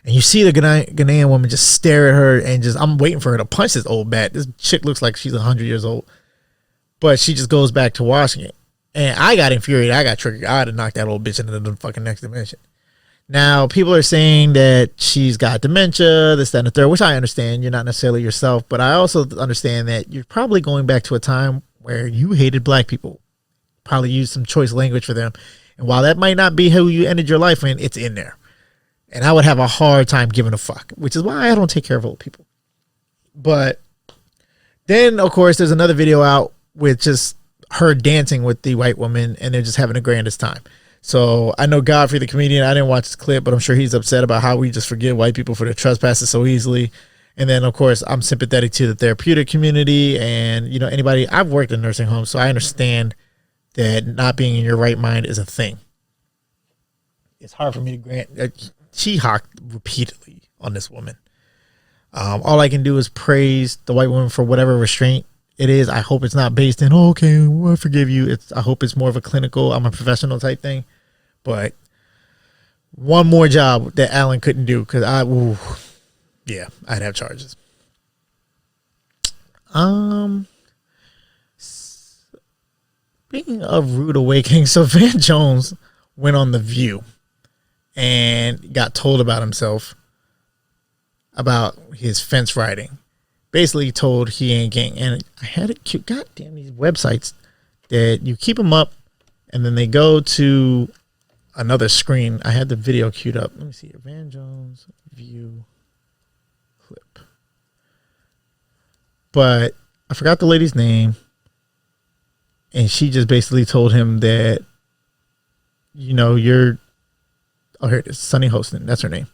And you see the Ghanaian woman just stare at her, and I'm waiting for her to punch this old bat. This chick looks like she's 100 years old, but she just goes back to washing it. And I got infuriated. I got triggered. I had to knock that old bitch into the fucking next dimension. Now, people are saying that she's got dementia, this, that, and the third, which I understand. You're not necessarily yourself, but I also understand that you're probably going back to a time where you hated black people, probably used some choice language for them. And while that might not be who you ended your life in, it's in there. And I would have a hard time giving a fuck, which is why I don't take care of old people. But then, of course, there's another video out with just her dancing with the white woman, and they're just having the grandest time. So I know Godfrey, the comedian, I didn't watch this clip, but I'm sure he's upset about how we just forgive white people for their trespasses so easily. And then, of course, I'm sympathetic to the therapeutic community and, anybody. I've worked in nursing homes, so I understand that not being in your right mind is a thing. It's hard for me to grant. She hawked repeatedly on this woman. All I can do is praise the white woman for whatever restraint it is. I hope it's not based in, okay, well, I forgive you. I hope it's more of a clinical, I'm a professional type thing. But one more job that Alan couldn't do, because I'd have charges. Speaking of rude awakening, so Van Jones went on The View and got told about himself, about his fence riding. Basically told he ain't gang. And I had it cute. God damn, these websites that you keep them up and then they go to another screen. I had the video queued up. Let me see here. Van Jones View clip. But I forgot the lady's name. And she just basically told him that, you're, here it is, Sunny Hostin. That's her name.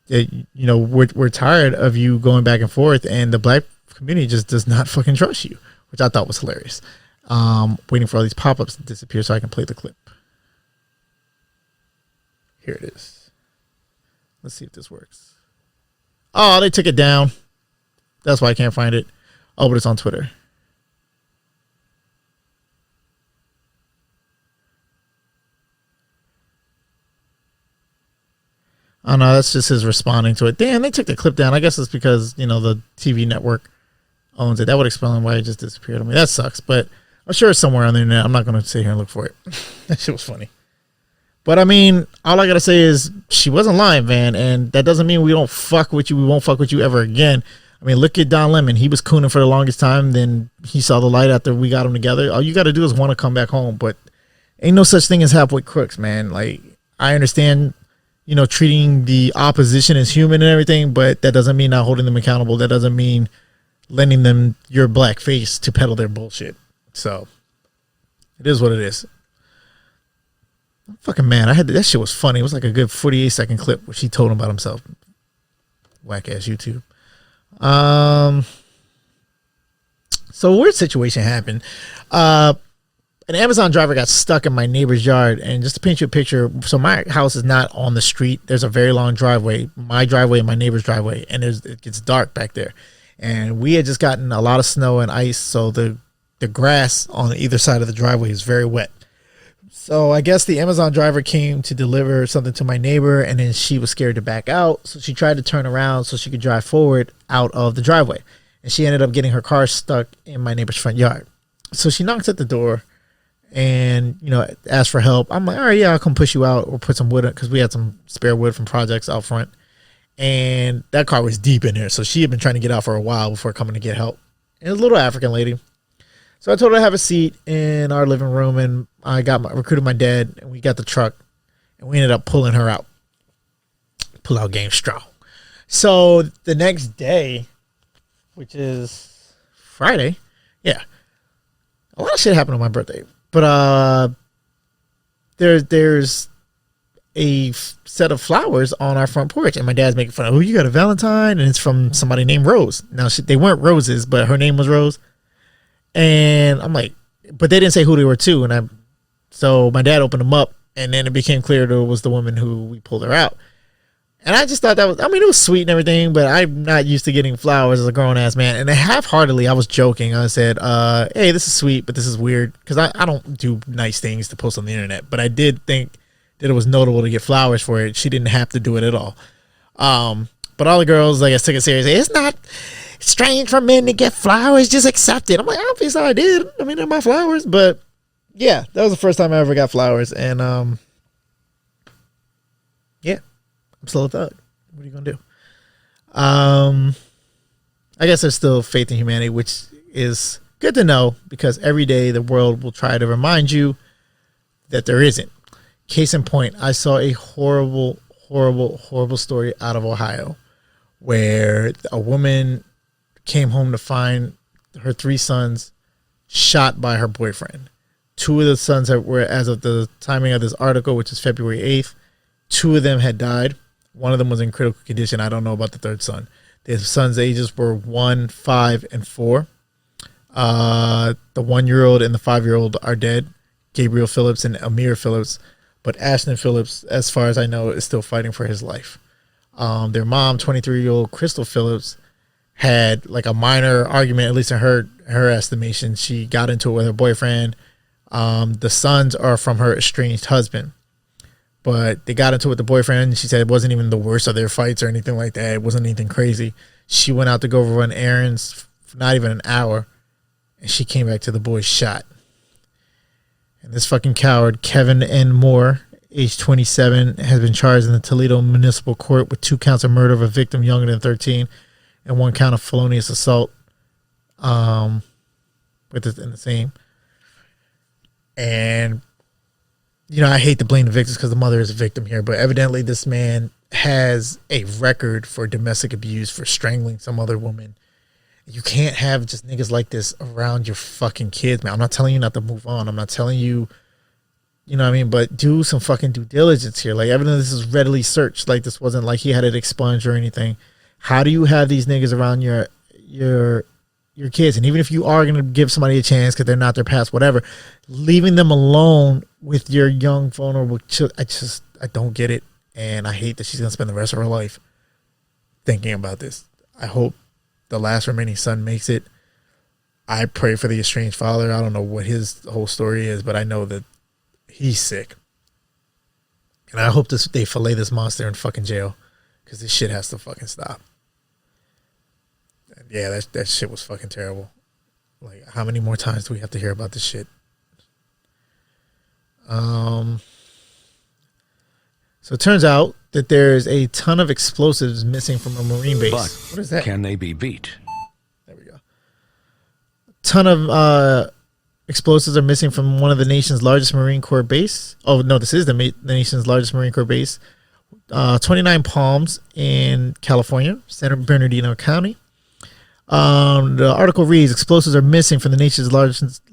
That, we're tired of you going back and forth, and the black community just does not fucking trust you, which I thought was hilarious. Waiting for all these pop-ups to disappear so I can play the clip. Here it is. Let's see if this works. Oh, they took it down. That's why I can't find it. Oh, but it's on Twitter. Oh, no, that's just his responding to it. Damn, they took the clip down. I guess it's because, the TV network owns it. That would explain why it just disappeared. I mean, that sucks, but I'm sure it's somewhere on the internet. I'm not going to sit here and look for it. That shit was funny. But, I mean, all I got to say is she wasn't lying, Van, and that doesn't mean we don't fuck with you. We won't fuck with you ever again. I mean, look at Don Lemon. He was cooning for the longest time. Then he saw the light after we got him together. All you got to do is want to come back home. But ain't no such thing as halfway crooks, man. Like, I understand, treating the opposition as human and everything, but that doesn't mean not holding them accountable. That doesn't mean lending them your black face to peddle their bullshit. So it is what it is. I'm fucking mad. That shit was funny. It was like a good 48-second clip where she told him about himself. Whack ass YouTube. So a weird situation happened. An Amazon driver got stuck in my neighbor's yard, and just to paint you a picture, so my house is not on the street. There's a very long driveway, my driveway and my neighbor's driveway, and it gets dark back there. And we had just gotten a lot of snow and ice, so the grass on either side of the driveway is very wet. So I guess the Amazon driver came to deliver something to my neighbor, and then she was scared to back out, so she tried to turn around so she could drive forward out of the driveway. And she ended up getting her car stuck in my neighbor's front yard. So she knocks at the door and, asks for help. I'm like, all right, yeah, I'll come push you out or put some wood in, because we had some spare wood from projects out front. And that car was deep in there, so she had been trying to get out for a while before coming to get help. And a little African lady. So I told her to have a seat in our living room, and I recruited my dad, and we got the truck, and we ended up pulling her out. Pull out game strong. So the next day, which is Friday, yeah, a lot of shit happened on my birthday. But there's a set of flowers on our front porch, and my dad's making fun of, oh, you got a Valentine, and it's from somebody named Rose. Now they weren't roses, but her name was Rose. And I'm like, but they didn't say who they were to. So my dad opened them up, and then it became clear that it was the woman who we pulled her out. And I just thought it was sweet and everything, but I'm not used to getting flowers as a grown ass man. And half-heartedly, I was joking. I said, hey, this is sweet, but this is weird, because I don't do nice things to post on the internet. But I did think that it was notable to get flowers for it. She didn't have to do it at all. But all the girls, I guess, took it seriously. It's not strange for men to get flowers, just accept it. I'm like, obviously I did. I mean, they're my flowers. But yeah, that was the first time I ever got flowers. And yeah, I'm still a thug. What are you gonna do? I guess there's still faith in humanity, which is good to know, because every day the world will try to remind you that there isn't. Case in point, I saw a horrible story out of Ohio, where a woman came home to find her 3 sons shot by her boyfriend. 2 of the sons were, as of the timing of this article, which is February 8th, 2 of them had died. 1 of them was in critical condition. I don't know about the 3rd son. The sons' ages were 1, 5, and 4. The 1-year-old and the 5-year-old are dead, Gabriel Phillips and Amir Phillips. But Ashton Phillips, as far as I know, is still fighting for his life. Their mom, 23-year-old Crystal Phillips, had like a minor argument, at least in her estimation. She got into it with her boyfriend. The sons are from her estranged husband, but they got into it with the boyfriend. She said it wasn't even the worst of their fights or anything like that. It wasn't anything crazy. She went out to go run errands for not even an hour, and she came back to the boys shot. And this fucking coward, Kevin N. Moore, age 27, has been charged in the Toledo Municipal Court with 2 counts of murder of a victim younger than 13 and 1 count of felonious assault in the same. And, I hate to blame the victims because the mother is a victim here, but evidently this man has a record for domestic abuse, for strangling some other woman. You can't have just niggas like this around your fucking kids, man. I'm not telling you not to move on. I'm not telling you, you know what I mean? But do some fucking due diligence here. Like, evidently this is readily searched. Like, this wasn't like he had it expunged or anything. How do you have these niggas around your kids? And even if you are going to give somebody a chance because they're not their past, whatever, leaving them alone with your young, vulnerable children, I don't get it. And I hate that she's going to spend the rest of her life thinking about this. I hope the last remaining son makes it. I pray for the estranged father. I don't know what his whole story is, but I know that he's sick. And I hope they fillet this monster in fucking jail, because this shit has to fucking stop. And yeah, that shit was fucking terrible. Like, how many more times do we have to hear about this shit? So So it turns out that there's a ton of explosives missing from a Marine base. But what is that? Can they be beat? There we go. Ton of explosives are missing from one of the nation's largest Marine Corps base. Oh, no, this is the nation's largest Marine Corps base. 29 Palms in California, San Bernardino County. The article reads, explosives are missing from the nation's largest,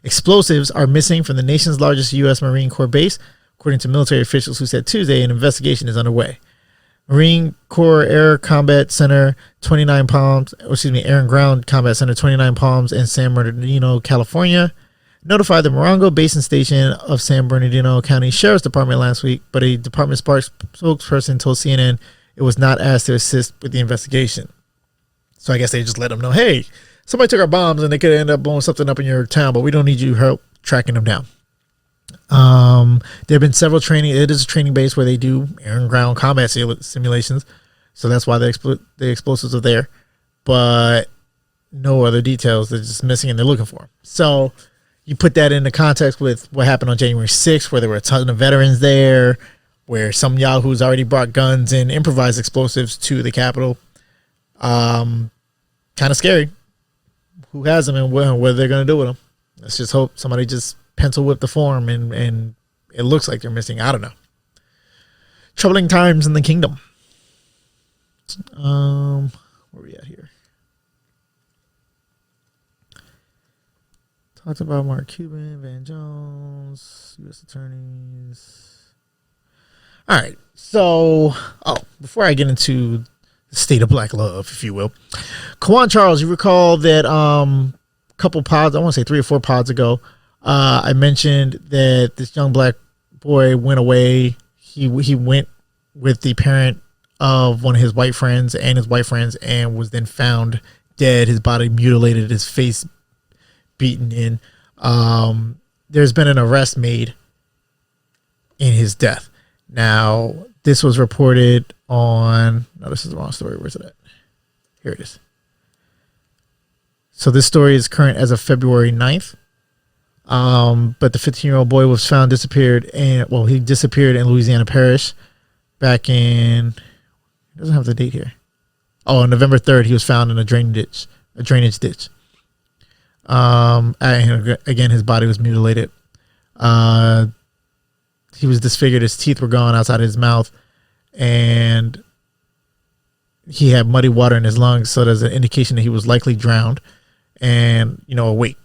explosives are missing from the nation's largest U.S. Marine Corps base, according to military officials who said Tuesday an investigation is underway. Marine Corps Air Combat Center 29 Palms, Air and Ground Combat Center 29 Palms in San Bernardino, California, notified the Morongo Basin Station of San Bernardino County Sheriff's Department last week, but a department spokesperson told CNN it was not asked to assist with the investigation. So I guess they just let them know, hey, somebody took our bombs and they could end up blowing something up in your town, but we don't need you help tracking them down. There have been several training. It is a training base where they do air and ground combat simulations. So that's why the explosives are there, but no other details. They're just missing and they're looking for them. So you put that into context with what happened on January 6th, where there were a ton of veterans there, where some yahoos already brought guns and improvised explosives to the Capitol. Kind of scary. Who has them and what are they going to do with them? Let's just hope somebody just pencil whip the form and it looks like they're missing. I don't know. Troubling times in the kingdom. Where are we at here? Talked about Mark Cuban, Van Jones, U.S. attorneys. All right. So, before I get into the state of black love, if you will, Quawan Charles, you recall that couple pods, I want to say 3 or 4 pods ago, I mentioned that this young black boy went away. He went with the parent of one of his white friends and his white friends and was then found dead, his body mutilated, his face beaten in. There's been an arrest made in his death. Now, this was reported on... No, this is the wrong story. Where's it at? Here it is. So this story is current as of February 9th. But the 15-year-old boy was found disappeared. He disappeared in Louisiana Parish back in... It doesn't have the date here. On November 3rd, he was found in a drainage ditch. Again, his body was mutilated. He was disfigured. His teeth were gone outside his mouth, and he had muddy water in his lungs. So there's an indication that he was likely drowned and, awake.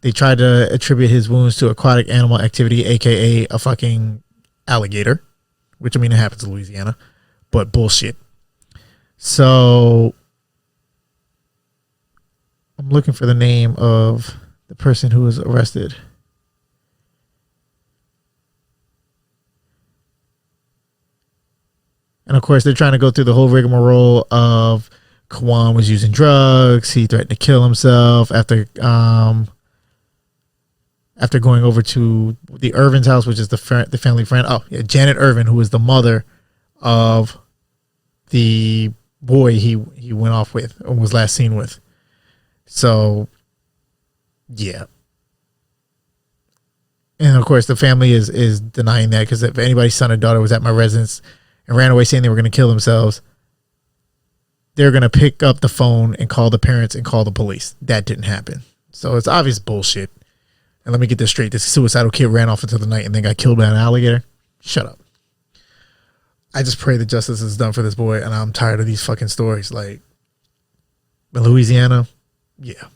They tried to attribute his wounds to aquatic animal activity, aka a fucking alligator, which it happens in Louisiana, but bullshit. So I'm looking for the name of the person who was arrested. And of course, they're trying to go through the whole rigmarole of Quawan was using drugs. He threatened to kill himself after going over to the Irvin's house, which is the family friend. Oh, yeah, Janet Irvin, who was the mother of the boy he went off with or was last seen with. So, yeah. And of course, the family is denying that, because if anybody's son or daughter was at my residence and ran away saying they were going to kill themselves, they're going to pick up the phone and call the parents and call the police. That didn't happen. So it's obvious bullshit. And let me get this straight. This suicidal kid ran off into the night and then got killed by an alligator. Shut up. I just pray that justice is done for this boy, and I'm tired of these fucking stories. Like, in Louisiana, yeah.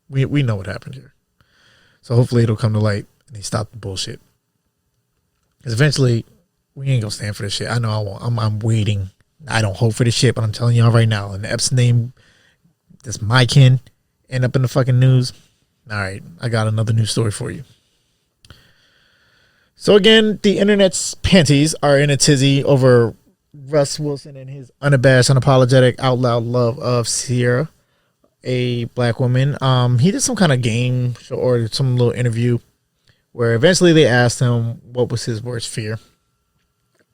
We know what happened here. So hopefully it'll come to light and they stop the bullshit. Because eventually, we ain't gonna stand for this shit. I know I won't. I'm waiting. I don't hope for this shit, but I'm telling y'all right now, in the Epps name, that's my kin, end up in the fucking news. All right, I got another news story for you. So again, the internet's panties are in a tizzy over Russ Wilson and his unabashed, unapologetic, out loud love of Sierra, a black woman. He did some kind of game show or some little interview where eventually they asked him what was his worst fear.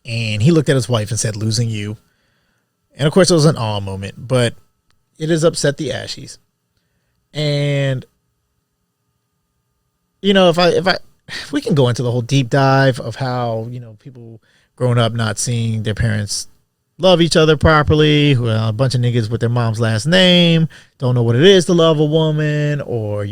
And he looked at his wife and said, losing you. And of course, it was an awe moment, but it has upset the Ashies. And, if we can go into the whole deep dive of how, people growing up not seeing their parents love each other properly, a bunch of niggas with their mom's last name, don't know what it is to love a woman, or,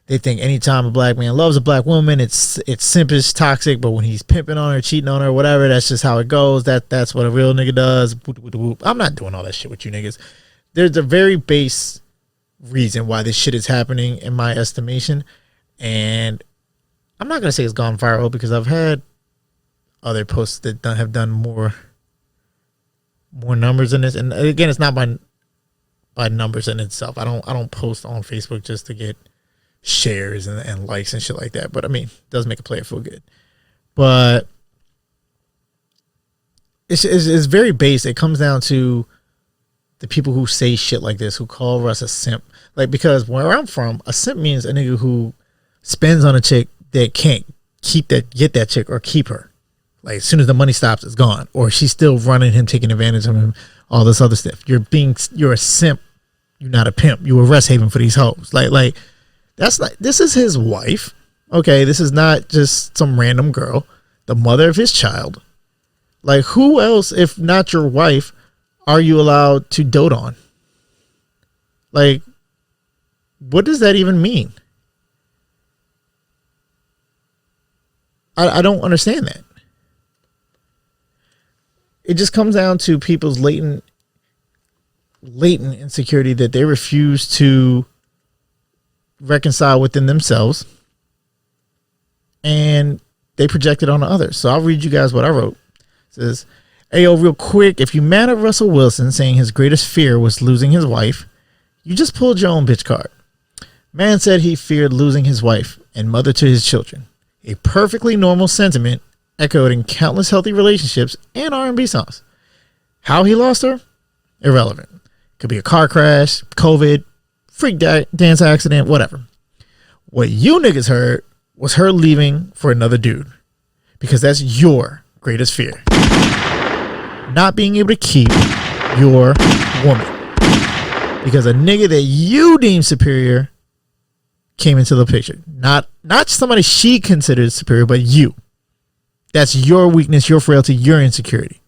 they think anytime a black man loves a black woman, it's simpish, toxic, but when he's pimping on her, cheating on her, whatever, that's just how it goes. That's what a real nigga does. I'm not doing all that shit with you niggas. There's a very base reason why this shit is happening in my estimation, and I'm not going to say it's gone viral because I've had other posts that have done more numbers than this. And again, it's not by numbers in itself. I don't post on Facebook just to get shares and likes and shit like that. But I mean, it does make a player feel good. But it's very basic. It comes down to the people who say shit like this, who call Russ a simp. Like, because where I'm from, a simp means a nigga who spends on a chick that can't get that chick or keep her. Like, as soon as the money stops, it's gone. Or she's still running him, taking advantage of him, all this other stuff. You're a simp. You're not a pimp. You a rest haven for these hoes. Like, this is his wife. Okay, this is not just some random girl. The mother of his child. Like, who else, if not your wife, are you allowed to dote on? Like, what does that even mean? I don't understand that. It just comes down to people's latent insecurity that they refuse to reconcile within themselves, and they project it on others. So I'll read you guys what I wrote. It says, "Ayo, real quick, if you mad at Russell Wilson saying his greatest fear was losing his wife, you just pulled your own bitch card. Man said he feared losing his wife and mother to his children. A perfectly normal sentiment echoed in countless healthy relationships and R&B songs. How he lost her? Irrelevant. Could be a car crash, COVID, freak dance accident, whatever. What you niggas heard was her leaving for another dude, because that's your greatest fear. Not being able to keep your woman, because a nigga that you deem superior came into the picture. Not somebody she considers superior, but you. That's your weakness, your frailty, your insecurity,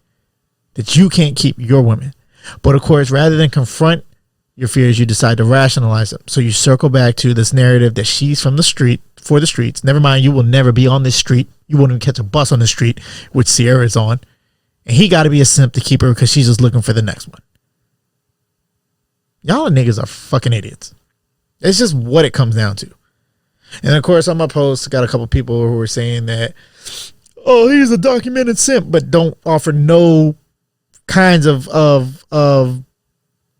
that you can't keep your woman. But of course, rather than confront your fears, you decide to rationalize them. So you circle back to this narrative that she's from the street, for the streets. Never mind, you will never be on this street. You won't even catch a bus on the street, which Sierra's on. And he got to be a simp to keep her because she's just looking for the next one. Y'all niggas are fucking idiots. It's just what it comes down to. And of course, on my post, got a couple people who were saying that, oh, he's a documented simp, but don't offer no kinds of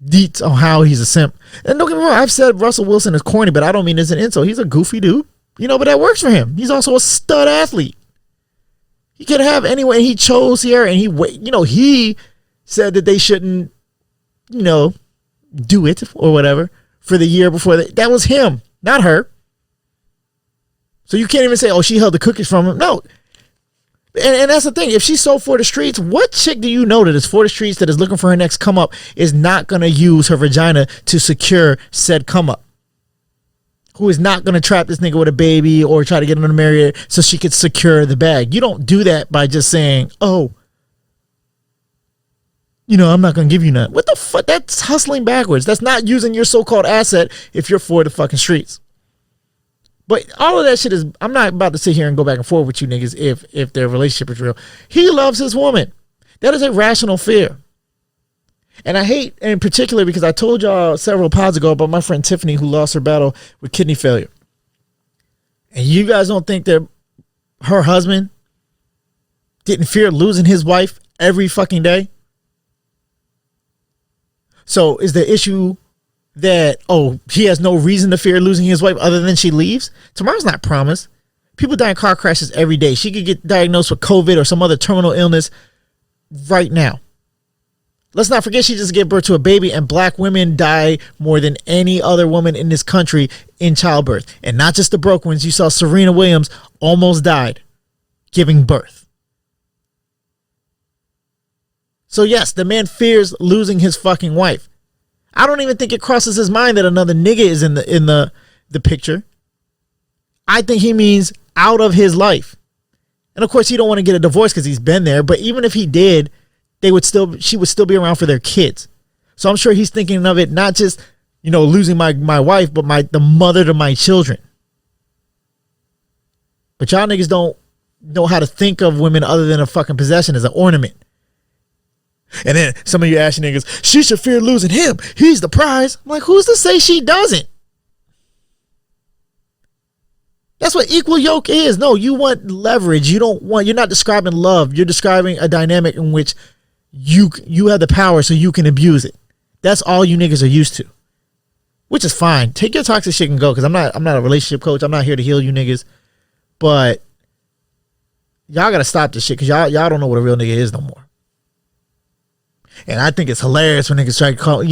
deets on how he's a simp. And don't get me wrong, I've said Russell Wilson is corny, but I don't mean as an insult. He's a goofy dude, but that works for him. He's also a stud athlete. He could have anyway. He chose Sierra, and he said that they shouldn't, do it or whatever for the year before. That was him, not her. So you can't even say, oh, she held the cookies from him. No. And that's the thing. If she's so for the streets, what chick do you know that is for the streets, that is looking for her next come up, is not going to use her vagina to secure said come up? Who is not going to trap this nigga with a baby or try to get him to marry her so she could secure the bag? You don't do that by just saying, oh, I'm not going to give you none. What the fuck? That's hustling backwards. That's not using your so-called asset if you're for the fucking streets. But all of that shit is, I'm not about to sit here and go back and forth with you niggas if their relationship is real. He loves his woman. That is a rational fear. And I hate, in particular, because I told y'all several pods ago about my friend Tiffany, who lost her battle with kidney failure. And you guys don't think that her husband didn't fear losing his wife every fucking day? So is the issue that, oh, he has no reason to fear losing his wife other than she leaves? Tomorrow's not promised. People die in car crashes every day. She could get diagnosed with COVID or some other terminal illness right now. Let's not forget she just gave birth to a baby, and black women die more than any other woman in this country in childbirth. And not just the broke ones. You saw Serena Williams almost died giving birth. So yes, the man fears losing his fucking wife. I don't even think it crosses his mind that another nigga is in the picture. I think he means out of his life. And of course, he don't want to get a divorce because he's been there. But even if he did, she would still be around for their kids. So I'm sure he's thinking of it not just, losing my wife, but the mother to my children. But y'all niggas don't know how to think of women other than a fucking possession as an ornament. And then some of you ashy niggas, she should fear losing him. He's the prize. I'm like, who's to say she doesn't? That's what equal yoke is. No, you want leverage. You're not describing love. You're describing a dynamic in which you have the power so you can abuse it. That's all you niggas are used to. Which is fine. Take your toxic shit and go, because I'm not a relationship coach. I'm not here to heal you niggas. But y'all gotta stop this shit, because y'all don't know what a real nigga is no more. And I think it's hilarious when niggas try to call,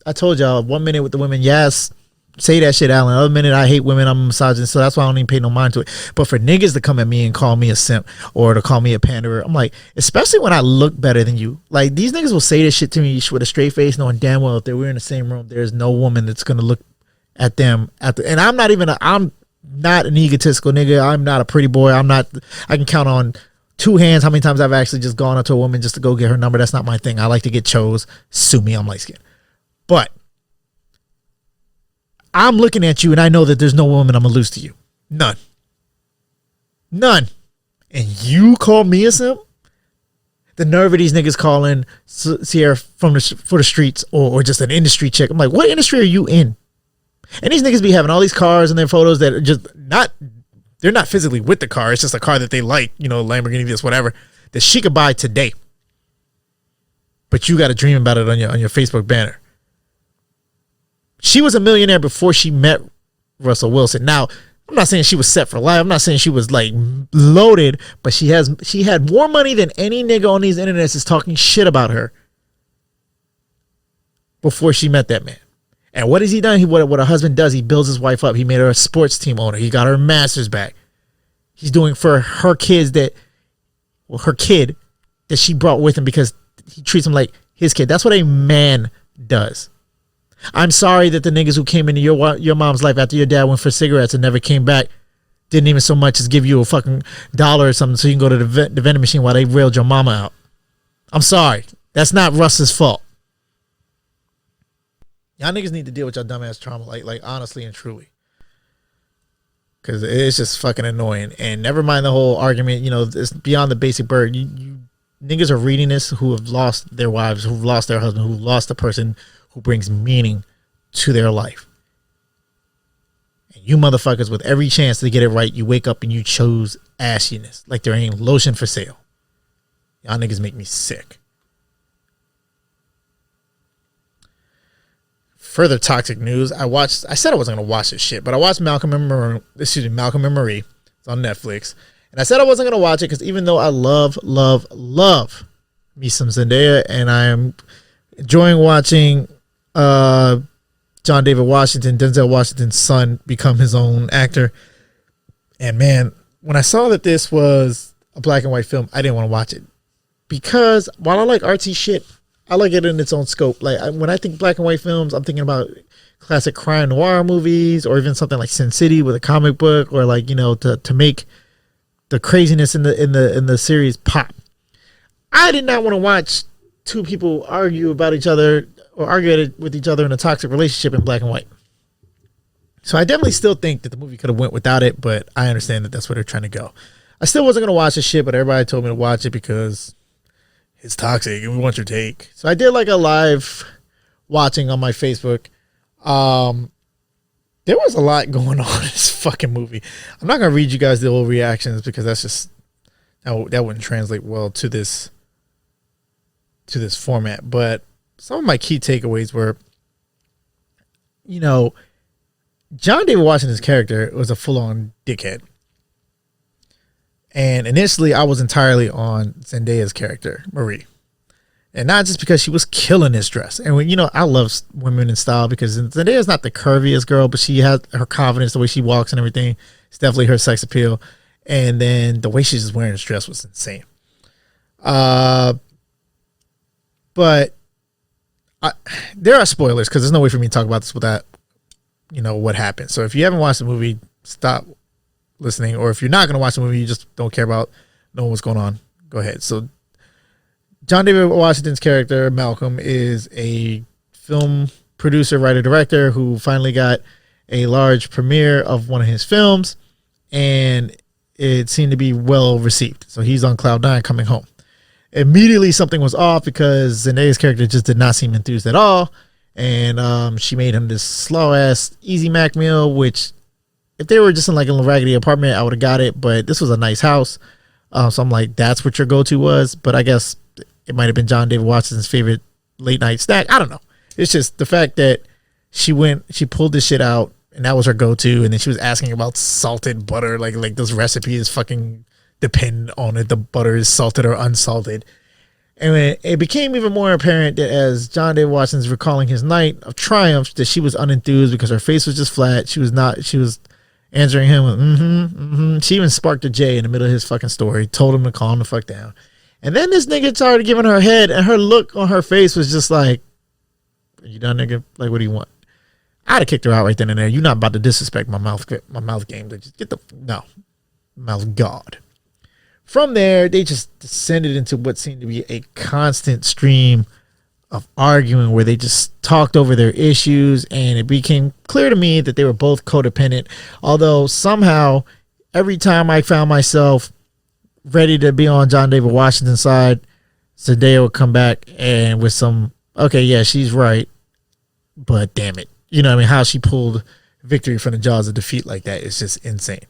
I told y'all 1 minute with the women, yes, say that shit, Alan. Other minute, I hate women, I'm a misogynist, so that's why I don't even pay no mind to it. But for niggas to come at me and call me a simp or to call me a panderer, I'm like, especially when I look better than you. Like, these niggas will say this shit to me with a straight face, knowing damn well if they were in the same room, there's no woman that's gonna look at them and I'm not an egotistical nigga. I'm not a pretty boy. I can count on 2 hands how many times I've actually just gone up to a woman just to go get her number. That's not my thing. I like to get chose. Sue me, I'm light skinned. But I'm looking at you and I know that there's no woman I'm gonna lose to you. None. And you call me a simp? The nerve of these niggas calling Sierra for the streets or just an industry chick. I'm like, what industry are you in? And these niggas be having all these cars in their photos that are just they're not physically with the car. It's just a car that they like, Lamborghini, this, whatever, that she could buy today. But you got to dream about it on your Facebook banner. She was a millionaire before she met Russell Wilson. Now, I'm not saying she was set for life. I'm not saying she was like loaded, but she had more money than any nigga on these internets is talking shit about her before she met that man. And what has he done? What a husband does, he builds his wife up. He made her a sports team owner. He got her masters back. He's doing for her kid that she brought with him because he treats him like his kid. That's what a man does. I'm sorry that the niggas who came into your mom's life after your dad went for cigarettes and never came back didn't even so much as give you a fucking $1 or something so you can go to the vending machine while they railed your mama out. I'm sorry. That's not Russ's fault. Y'all niggas need to deal with your dumbass trauma, like honestly and truly. Because it's just fucking annoying. And never mind the whole argument, it's beyond the basic bird. You niggas are reading this who have lost their wives, who've lost their husband, who've lost the person who brings meaning to their life. And you motherfuckers, with every chance to get it right, you wake up and you chose ashiness. Like there ain't lotion for sale. Y'all niggas make me sick. Further toxic news. I said I wasn't going to watch this shit, but I watched Malcolm and Marie. It's on Netflix. And I said I wasn't going to watch it because even though I love me some Zendaya, and I am enjoying watching John David Washington, Denzel Washington's son, become his own actor. And man, when I saw that this was a black and white film, I didn't want to watch it. Because while I like artsy shit, I like it in its own scope. Like when I think black and white films, I'm thinking about classic crime noir movies, or even something like Sin City with a comic book, or like to make the craziness in the series pop. I did not want to watch two people argue about each other or argue with each other in a toxic relationship in black and white. So I definitely still think that the movie could have went without it, but I understand that that's where they're trying to go. I still wasn't gonna watch this shit, but everybody told me to watch it because it's toxic and we want your take. So I did like a live watching on my Facebook. There was a lot going on in this fucking movie. I'm not gonna read you guys the old reactions because that's just that wouldn't translate well to this format. But some of my key takeaways were, John David Washington's character was a full-on dickhead. And initially, I was entirely on Zendaya's character, Marie. And not just because she was killing this dress. And, I love women in style because Zendaya's not the curviest girl, but she has her confidence, the way she walks and everything. It's definitely her sex appeal. And then the way she's just wearing this dress was insane. But there are spoilers because there's no way for me to talk about this without, what happened. So if you haven't watched the movie, stop listening, or if you're not going to watch the movie, you just don't care about knowing what's going on, go ahead. So John David Washington's character, Malcolm, is a film producer, writer, director who finally got a large premiere of one of his films, and it seemed to be well received. So he's on cloud nine coming home. Immediately something was off because Zendaya's character just did not seem enthused at all, and she made him this slow-ass Easy Mac meal, which if they were just in like a raggedy apartment, I would have got it, but this was a nice house. So I'm like, that's what your go-to was, but I guess it might have been John David Watson's favorite late night snack. I don't know. It's just the fact that she pulled this shit out, and that was her go-to, and then she was asking about salted butter, like those recipes fucking depend on it. The butter is salted or unsalted. And it became even more apparent that as John David Watson's recalling his night of triumph, that she was unenthused because her face was just flat. She was answering him with She even sparked a J in the middle of his fucking story, told him to calm the fuck down. And then this nigga started giving her a head, and her look on her face was just like, "Are you done, nigga? Like, what do you want?" I'd have kicked her out right then and there. You're not about to disrespect my mouth game. Just get the mouth God. From there, they just descended into what seemed to be a constant stream of arguing where they just talked over their issues, and it became clear to me that they were both codependent. Although somehow, every time I found myself ready to be on John David Washington's side, Zendaya would come back and with some, okay, yeah, she's right, but damn it. You know what I mean? How she pulled victory from the jaws of defeat like that is just insane.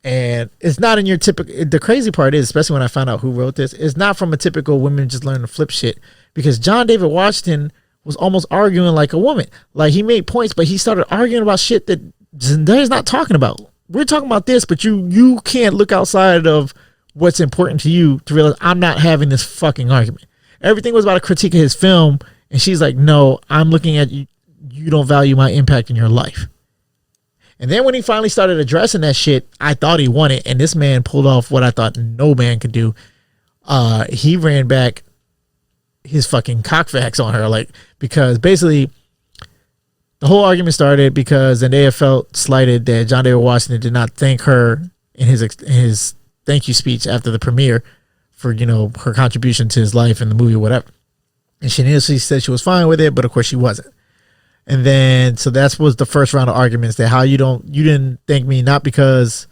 And it's not in your typical, the crazy part is, especially when I found out who wrote this, it's not from a typical women just learn to flip shit, because John David Washington was almost arguing like a woman. Like, he made points, but he started arguing about shit that Zendaya's not talking about. We're talking about this, but you can't look outside of what's important to you to realize I'm not having this fucking argument. Everything was about a critique of his film, and she's like, no, I'm looking at you. You don't value my impact in your life. And then when he finally started addressing that shit, I thought he won it. And this man pulled off what I thought no man could do. He ran back his fucking cockfacts on her. Like, because basically the whole argument started because Zendaya felt slighted that John David Washington did not thank her in his thank you speech after the premiere for, you know, her contribution to his life in the movie or whatever. And she initially said she was fine with it, but of course she wasn't. And then, so that was the first round of arguments, that how you didn't thank me, not because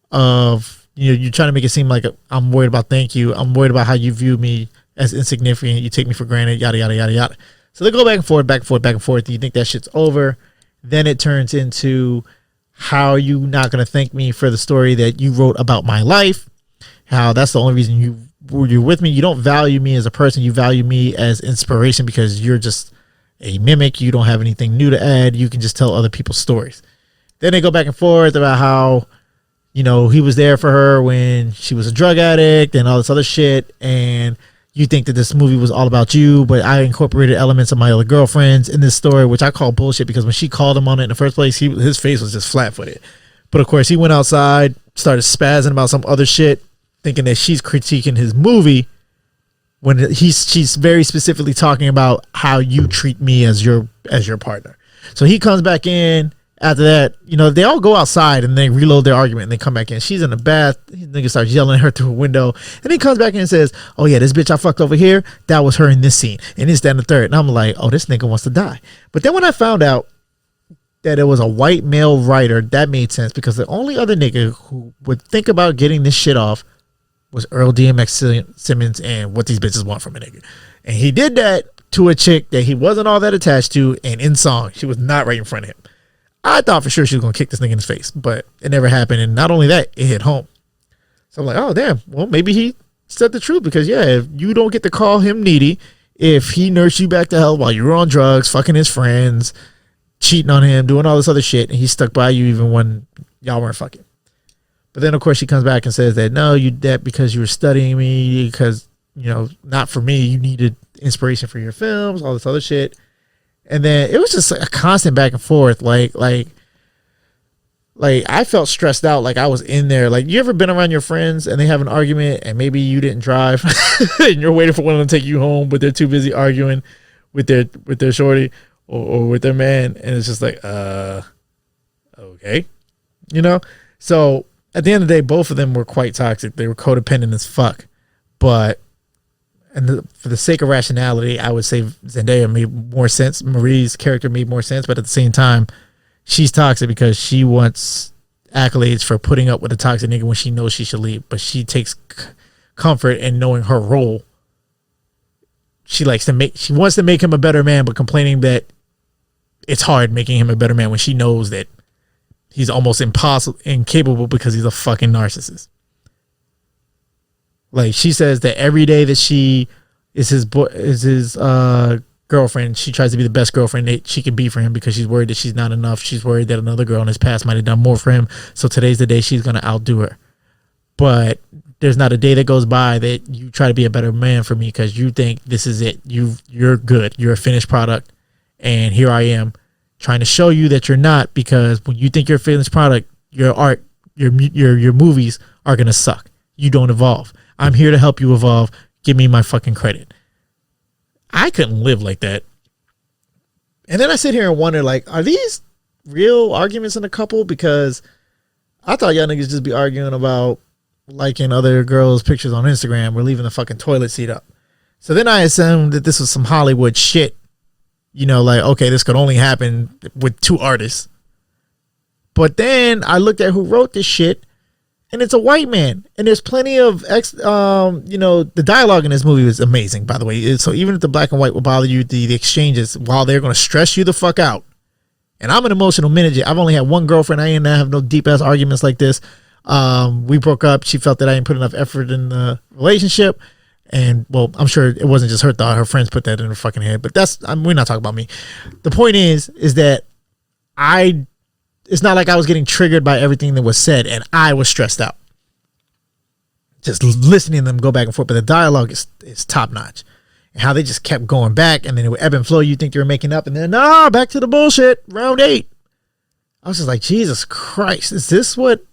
of, you know, you're trying to make it seem like I'm worried about thank you. I'm worried about how you view me as insignificant. You take me for granted, yada, yada, yada, yada. So they go back and forth, back and forth, back and forth. You think that shit's over. Then it turns into, how are you not going to thank me for the story that you wrote about my life? How that's the only reason you're with me. You don't value me as a person. You value me as inspiration because you're just a mimic. You don't have anything new to add. You can just tell other people's stories. Then they go back and forth about how, you know, he was there for her when she was a drug addict and all this other shit. And you think that this movie was all about you, but I incorporated elements of my other girlfriends in this story, which I call bullshit, because when she called him on it in the first place, his face was just flat-footed. But of course, he went outside, started spazzing about some other shit, thinking that she's critiquing his movie, when she's very specifically talking about how you treat me as your partner. So he comes back in after that. You know, they all go outside and they reload their argument and they come back in. She's in the bath. His nigga starts yelling at her through a window. And he comes back in and says, oh yeah, this bitch I fucked over here, that was her in this scene. And this, that, and the third. And I'm like, oh, this nigga wants to die. But then when I found out that it was a white male writer, that made sense, because the only other nigga who would think about getting this shit off was Earl DMX Simmons and What These Bitches Want From a Nigga. And he did that to a chick that he wasn't all that attached to, and in song, she was not right in front of him. I thought for sure she was going to kick this nigga in his face, but it never happened. And not only that, it hit home. So I'm like, oh, damn. Well, maybe he said the truth, because, yeah, if you don't get to call him needy, if he nursed you back to hell while you were on drugs, fucking his friends, cheating on him, doing all this other shit, and he stuck by you even when y'all weren't fucking. But then, of course, she comes back and says that, no, you did that because you were studying me, because, you know, not for me. You needed inspiration for your films, all this other shit. And then it was just a constant back and forth. Like I felt stressed out. Like I was in there. Like, you ever been around your friends and they have an argument and maybe you didn't drive and you're waiting for one of them to take you home, but they're too busy arguing with their shorty or with their man. And it's just like, okay, you know? So at the end of the day, both of them were quite toxic. They were codependent as fuck. But for the sake of rationality, I would say Zendaya made more sense. Marie's character made more sense. But at the same time, she's toxic because she wants accolades for putting up with a toxic nigga when she knows she should leave. But she takes comfort in knowing her role. She wants to make him a better man, but complaining that it's hard making him a better man when she knows that he's almost incapable because he's a fucking narcissist. Like, she says that every day that she is his girlfriend, she tries to be the best girlfriend that she can be for him because she's worried that she's not enough. She's worried that another girl in his past might have done more for him. So today's the day she's going to outdo her. But there's not a day that goes by that you try to be a better man for me because you think this is it. You're good. You're a finished product. And here I am trying to show you that you're not, because when you think you're a finished product, your art, your movies are going to suck. You don't evolve. I'm here to help you evolve. Give me my fucking credit. I couldn't live like that. And then I sit here and wonder, like, are these real arguments in a couple? Because I thought y'all niggas just be arguing about liking other girls' pictures on Instagram or leaving the fucking toilet seat up. So then I assumed that this was some Hollywood shit. You know, like, okay, this could only happen with two artists. But then I looked at who wrote this shit, and it's a white man. And there's plenty of, the dialogue in this movie was amazing, by the way. So even if the black and white will bother you, the exchanges, while they're going to stress you the fuck out. And I'm an emotional minute. I've only had one girlfriend. I ain't have no deep ass arguments like this. We broke up. She felt that I didn't put enough effort in the relationship. And, well, I'm sure it wasn't just her thought. Her friends put that in her fucking head. But we're not talking about me. The point is that it's not like I was getting triggered by everything that was said, and I was stressed out. Just listening to them go back and forth. But the dialogue is top notch. And how they just kept going back, and then it would ebb and flow. You think they were making up, and then, back to the bullshit. Round 8. I was just like, Jesus Christ, is this what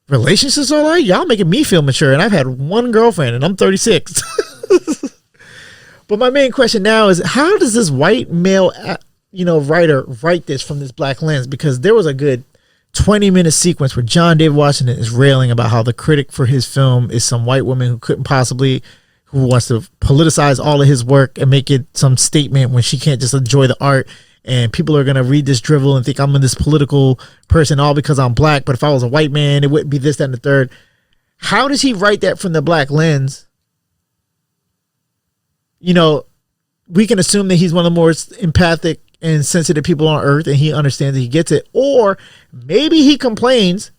relationships are like? Y'all making me feel mature, and I've had one girlfriend, and I'm 36. But my main question now is, how does this white male, writer write this from this black lens? Because there was a good 20-minute sequence where John David Washington is railing about how the critic for his film is some white woman who wants to politicize all of his work and make it some statement when she can't just enjoy the art. And people are going to read this drivel and think I'm this political person all because I'm black. But if I was a white man, it wouldn't be this, that, and the third. How does he write that from the black lens? We can assume that he's one of the more empathic and sensitive people on earth, and he understands that he gets it. Or maybe he complains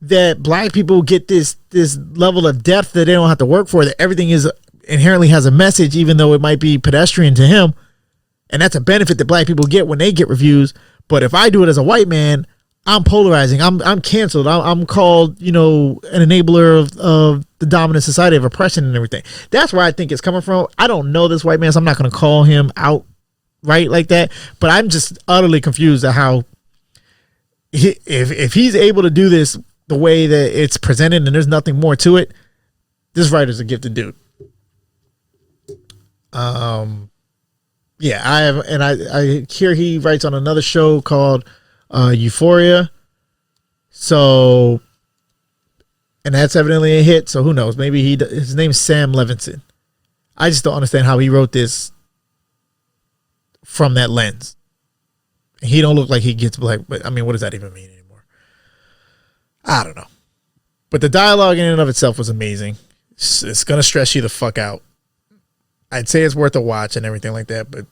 that black people get this level of depth that they don't have to work for, that everything is inherently has a message, even though it might be pedestrian to him. And that's a benefit that black people get when they get reviews. But if I do it as a white man, I'm polarizing. I'm canceled. I'm called, an enabler of the dominant society of oppression and everything. That's where I think it's coming from. I don't know this white man, so I'm not going to call him out right like that. But I'm just utterly confused at how, if he's able to do this the way that it's presented and there's nothing more to it, this writer's a gifted dude. Yeah, I hear he writes on another show called Euphoria. So, and that's evidently a hit. So who knows? Maybe his name's Sam Levinson. I just don't understand how he wrote this from that lens. He don't look like he gets black, but I mean, what does that even mean anymore? I don't know. But the dialogue in and of itself was amazing. It's going to stress you the fuck out. I'd say it's worth a watch and everything like that, but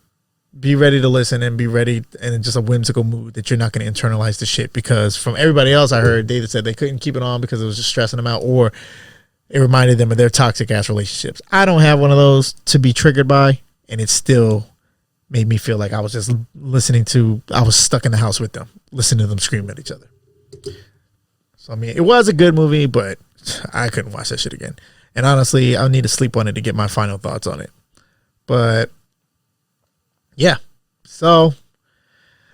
be ready to listen and be ready in just a whimsical mood that you're not going to internalize the shit, because from everybody else I heard, they said they couldn't keep it on because it was just stressing them out, or it reminded them of their toxic ass relationships. I don't have one of those to be triggered by, and it still made me feel like I was just I was stuck in the house with them, listening to them scream at each other. So, I mean, it was a good movie, but I couldn't watch that shit again. And honestly, I need to sleep on it to get my final thoughts on it. But yeah, so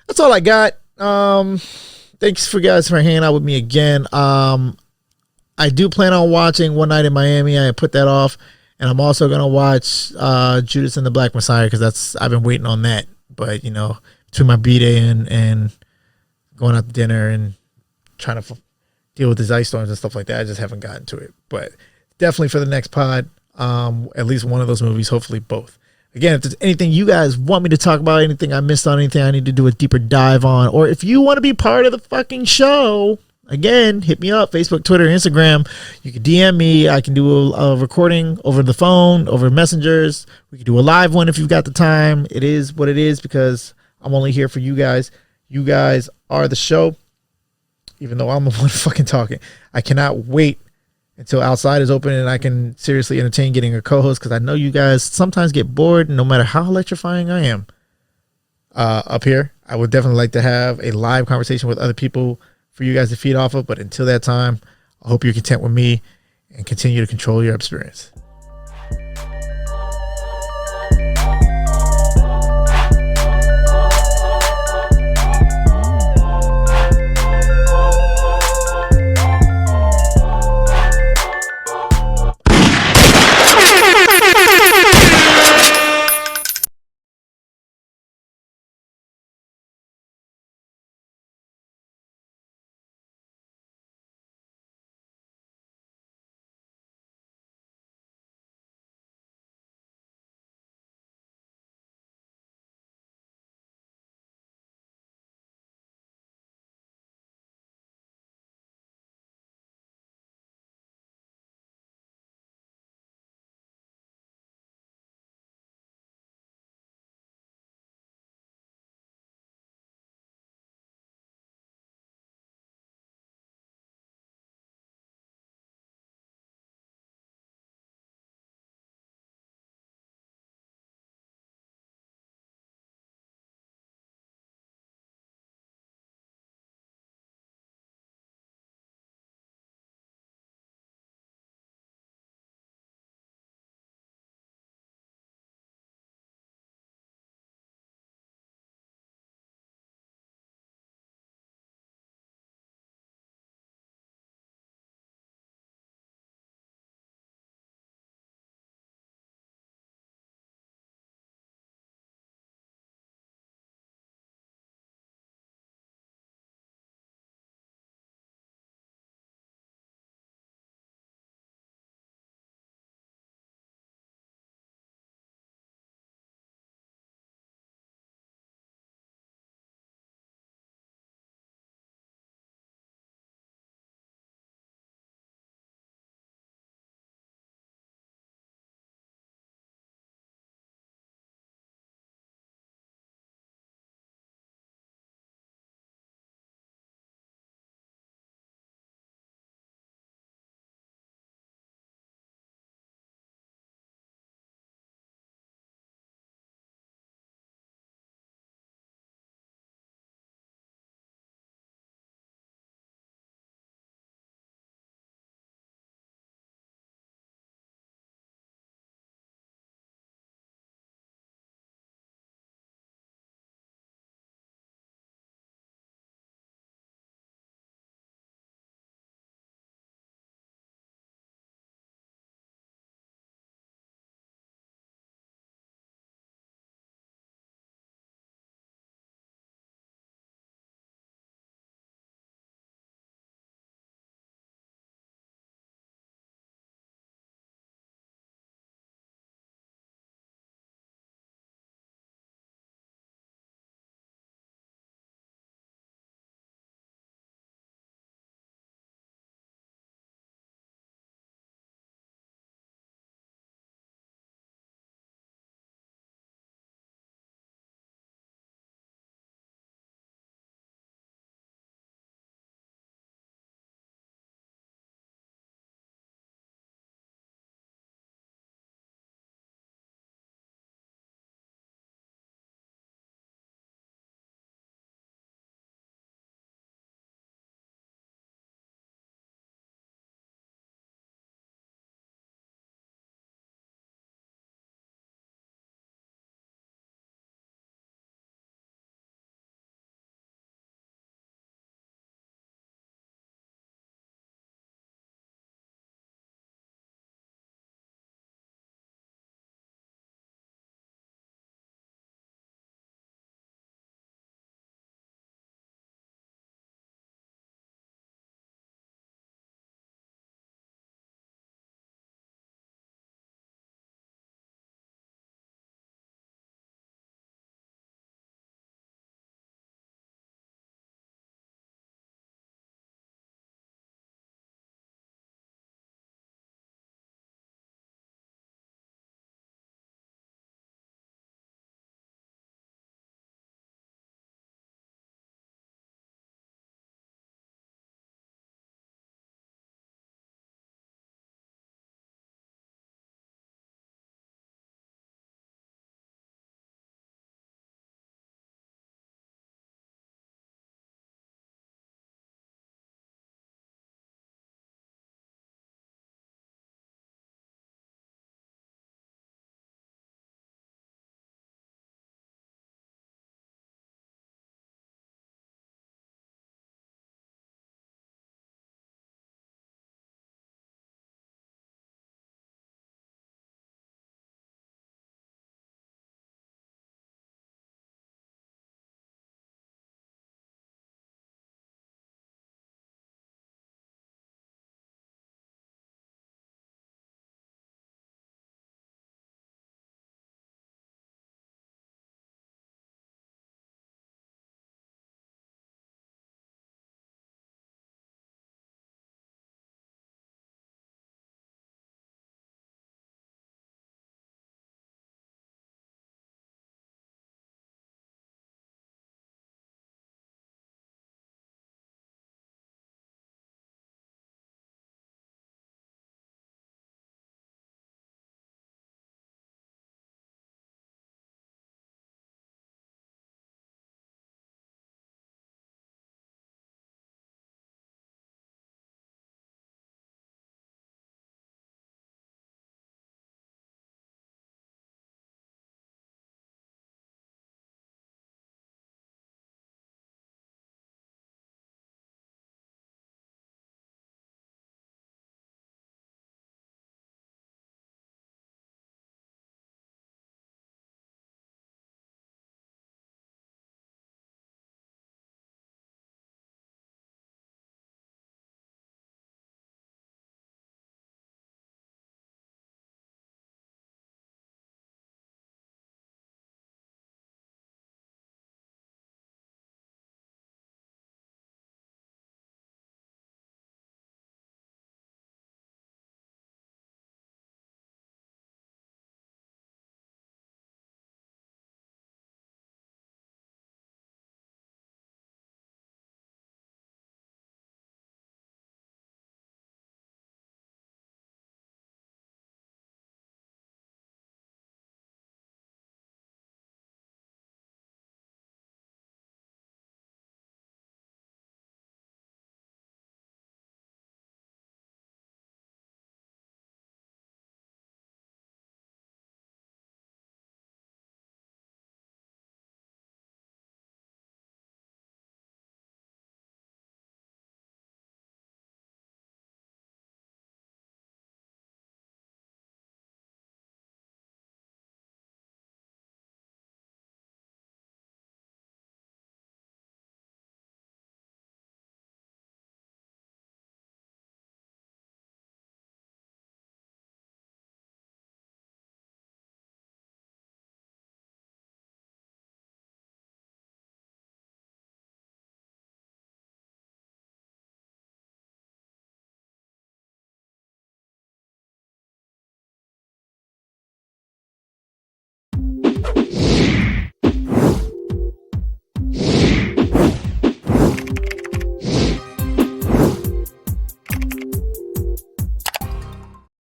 that's all I got. Thanks for guys for hanging out with me again. I do plan on watching One Night in Miami. I put that off, and I'm also gonna watch Judas and the Black Messiah, because I've been waiting on that. But between my B-day and going out to dinner and trying to deal with these ice storms and stuff like that. I just haven't gotten to it, but definitely for the next pod, at least one of those movies, hopefully both. Again, if there's anything you guys want me to talk about, anything I missed on, anything I need to do a deeper dive on, or if you want to be part of the fucking show, again, hit me up, Facebook, Twitter, Instagram. You can DM me. I can do a recording over the phone, over messengers. We can do a live one if you've got the time. It is what it is because I'm only here for you guys. You guys are the show, even though I'm the one fucking talking. I cannot wait until outside is open and I can seriously entertain getting a co-host because I know you guys sometimes get bored no matter how electrifying I am up here. I would definitely like to have a live conversation with other people for you guys to feed off of. But until that time, I hope you're content with me and continue to control your experience.